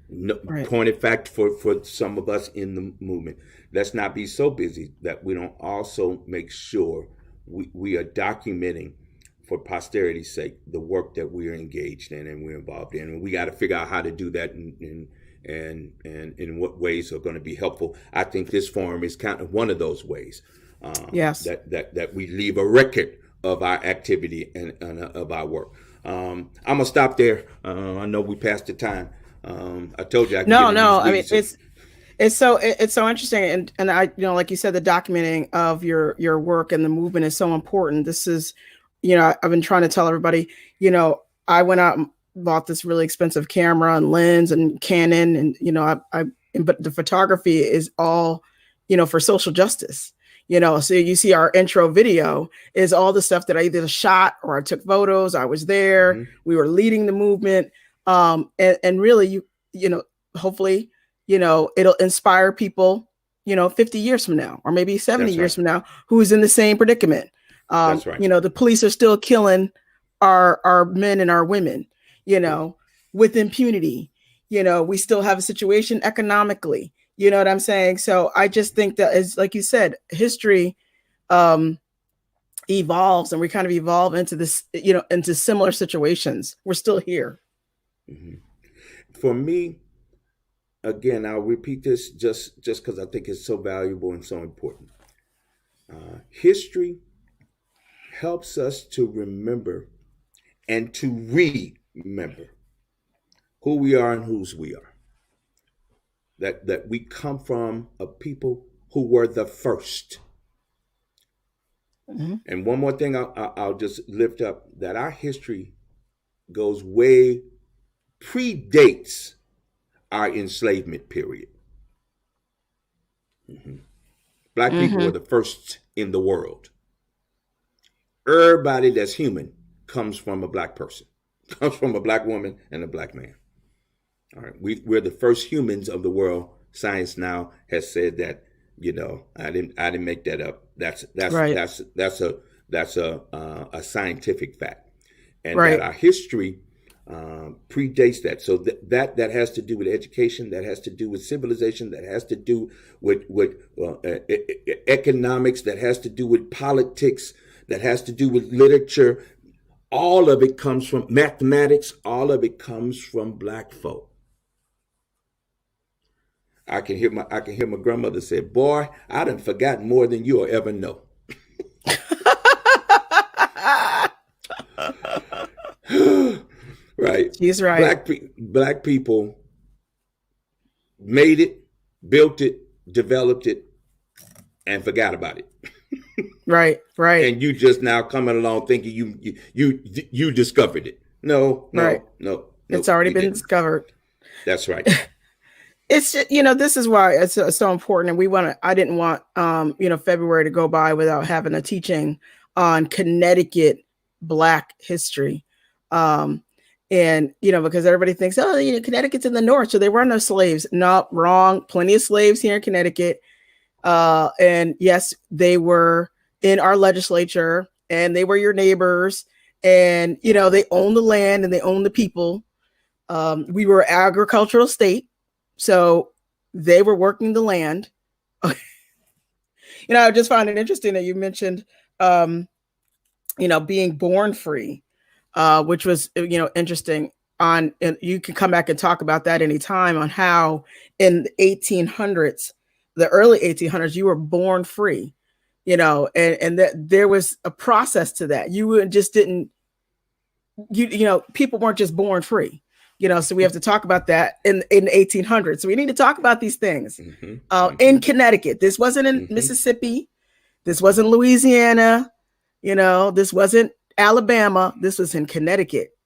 No, Right. point of fact, for some of us in the movement, let's not be so busy that we don't also make sure we are documenting for posterity's sake the work that we're engaged in and we're involved in. And we got to figure out how to do that and in what ways are going to be helpful. I think this forum is kind of one of those ways. Yes. That we leave a record of our activity and of our work. I'm gonna stop there. I know we passed the time. I told you I can No, get in no. these I mean, weeds. it's so interesting, and I, like you said, the documenting of your work and the movement is so important. This is, I've been trying to tell everybody. I went out and bought this really expensive camera and lens and Canon, and but the photography is all, for social justice. So you see our intro video is all the stuff that I either shot or I took photos. I was there. We were leading the movement. And really, hopefully, it'll inspire people, 50 years from now, or maybe 70 That's years right. from now, who is in the same predicament. That's right. The police are still killing our men and our women, with impunity. We still have a situation economically. You know what I'm saying? So I just think that, as like you said, history evolves, and we kind of evolve into this, into similar situations. We're still here. For me, again, I'll repeat this just because I think it's so valuable and so important. History helps us to remember and to remember who we are and whose we are. That we come from a people who were the first. And one more thing I'll just lift up, that our history goes way, predates our enslavement period. Black people were the first in the world. Everybody that's human comes from a Black person, comes from a Black woman and a Black man. All right, we're the first humans of the world. Science now has said that. I didn't make that up. That's Right. that's a scientific fact, and Right. that our history predates that. So that has to do with education, that has to do with civilization, that has to do with economics, that has to do with politics, that has to do with literature. All of it comes from mathematics. All of it comes from Black folk. I can hear my grandmother say, "Boy, I done forgotten more than you'll ever know." Right. He's right. Black people made it, built it, developed it, and forgot about it. Right. And you just now coming along thinking you discovered it. No. It's already been discovered. That's right. It's just, this is why it's so important. And I didn't want, February to go by without having a teaching on Connecticut Black history. And, because everybody thinks, Connecticut's in the north, so there were no slaves. No, wrong. Plenty of slaves here in Connecticut. And yes, they were in our legislature and they were your neighbors, and, they owned the land and they owned the people. We were an agricultural state, so they were working the land. I just find it interesting that you mentioned, being born free, which was, interesting. And you can come back and talk about that anytime, on how in the 1800s, the early 1800s, you were born free, and that there was a process to that. You just didn't, people weren't just born free, so we have to talk about that in the 1800s. So we need to talk about these things. In Connecticut. This wasn't in Mississippi. This wasn't Louisiana. This wasn't Alabama. This was in Connecticut.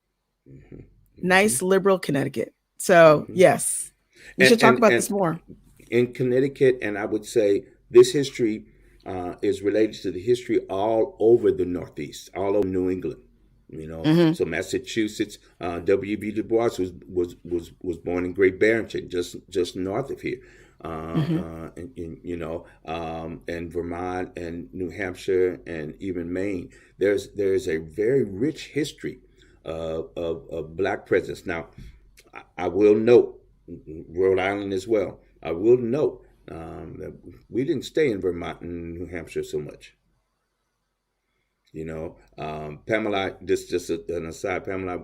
Nice liberal Connecticut. So yes, we should talk about this more. In Connecticut, and I would say this history is related to the history all over the Northeast, all over New England. So Massachusetts, W.B. Du Bois was born in Great Barrington, just north of here. And Vermont and New Hampshire and even Maine. There's a very rich history of Black presence. Now, I will note Rhode Island as well. I will note that we didn't stay in Vermont and New Hampshire so much. Pamela, just an aside, Pamela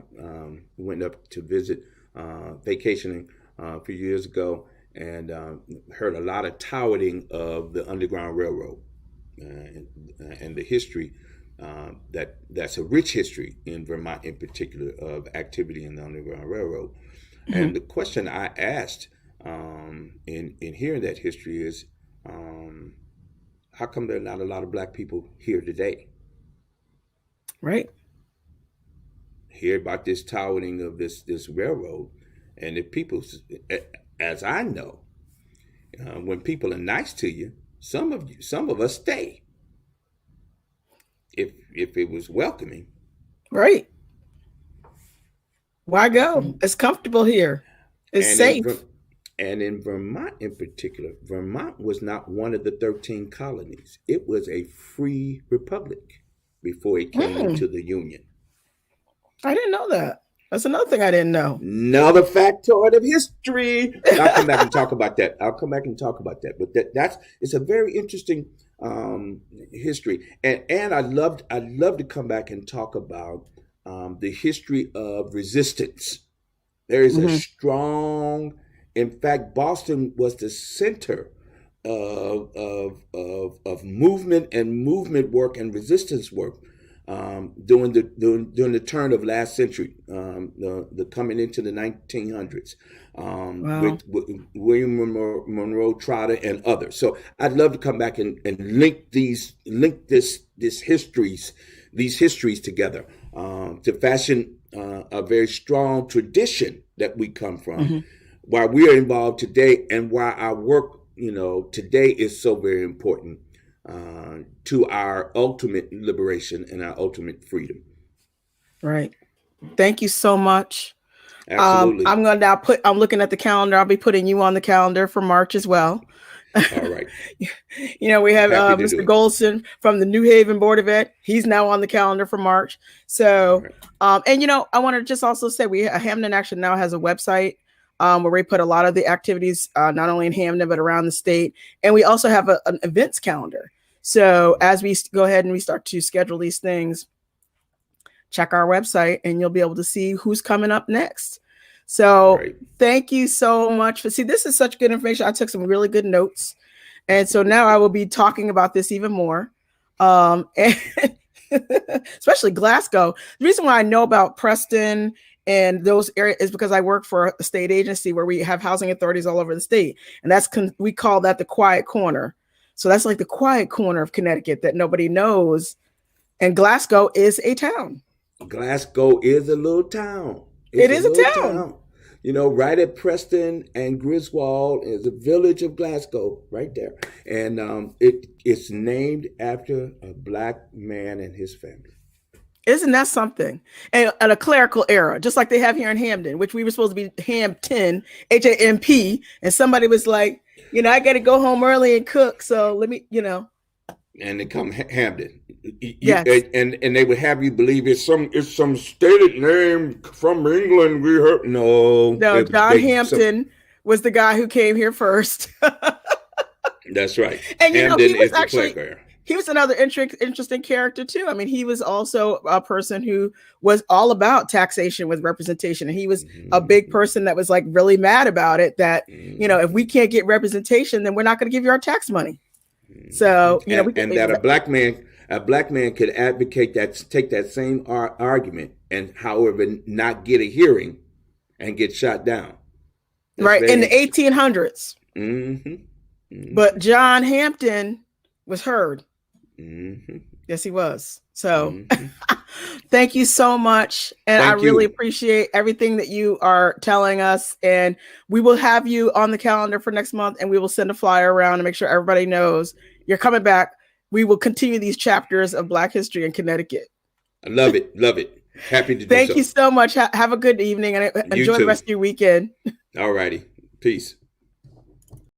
went up to visit, vacationing a few years ago, and heard a lot of touting of the Underground Railroad and the history. That's a rich history in Vermont, in particular, of activity in the Underground Railroad. And the question I asked in hearing that history is, how come there are not a lot of Black people here today? Right. Hear about this touting of this railroad, and if people, as I know, when people are nice to you, some of us stay. If it was welcoming, right? Why go? It's comfortable here. It's safe. And in Vermont, in particular, Vermont was not one of the 13 colonies. It was a free republic before it came into the Union. I didn't know that. That's another thing I didn't know. Another factoid of history. I'll come back and talk about that. But it's a very interesting history. And I'd love to come back and talk about the history of resistance. There is a strong, in fact, Boston was the center of movement and movement work and resistance work during the turn of last century, the coming into the 1900s, with William Monroe Trotter and others. So I'd love to come back and link these histories together to fashion a very strong tradition that we come from, why we are involved today, and why our work today is so very important to our ultimate liberation and our ultimate freedom. Right. Thank you so much. Absolutely. I'm looking at the calendar. I'll be putting you on the calendar for March as well. All right. You know, we have Happy to do Mr. it. Golson from the New Haven Board of Ed. He's now on the calendar for March. So, and you know, I want to just also say Hamden Action now has a website where we put a lot of the activities, not only in Hamden, but around the state. And we also have an events calendar. So as we go ahead and we start to schedule these things, check our website and you'll be able to see who's coming up next. So thank you so much for this is such good information. I took some really good notes. And so now I will be talking about this even more. And especially Glasgow. The reason why I know about Preston and those areas is because I work for a state agency where we have housing authorities all over the state. And we call that the quiet corner. So that's like the quiet corner of Connecticut that nobody knows. And Glasgow is a town. Glasgow is a little town. It is a town. You know, right at Preston and Griswold is a village of Glasgow right there. And it's named after a Black man and his family. Isn't that something? And a clerical era, just like they have here in Hamden, which we were supposed to be Hampton, Hamp. And somebody was like, you know, I got to go home early and cook. So let me, you know. And they come Hamden. Yes. And they would have you believe it's some stated name from England. We heard no. John Hampton was the guy who came here first. That's right. And you Hamden know, he was is actually the he was another interesting character too. I mean, he was also a person who was all about taxation with representation. And he was a big person that was like really mad about it, that, you know, if we can't get representation, then we're not going to give you our tax money. So, you know, a black man could advocate that, take that same argument and however not get a hearing and get shot down. That's right. In the 1800s. But John Hampton was heard. Yes, he was. So thank you so much. And I really appreciate everything that you are telling us. And we will have you on the calendar for next month, and we will send a flyer around to make sure everybody knows you're coming back. We will continue these chapters of Black history in Connecticut. I love it. Love it. Happy to do so. Thank you so much. Have a good evening and enjoy the rest of your weekend. All righty. Peace.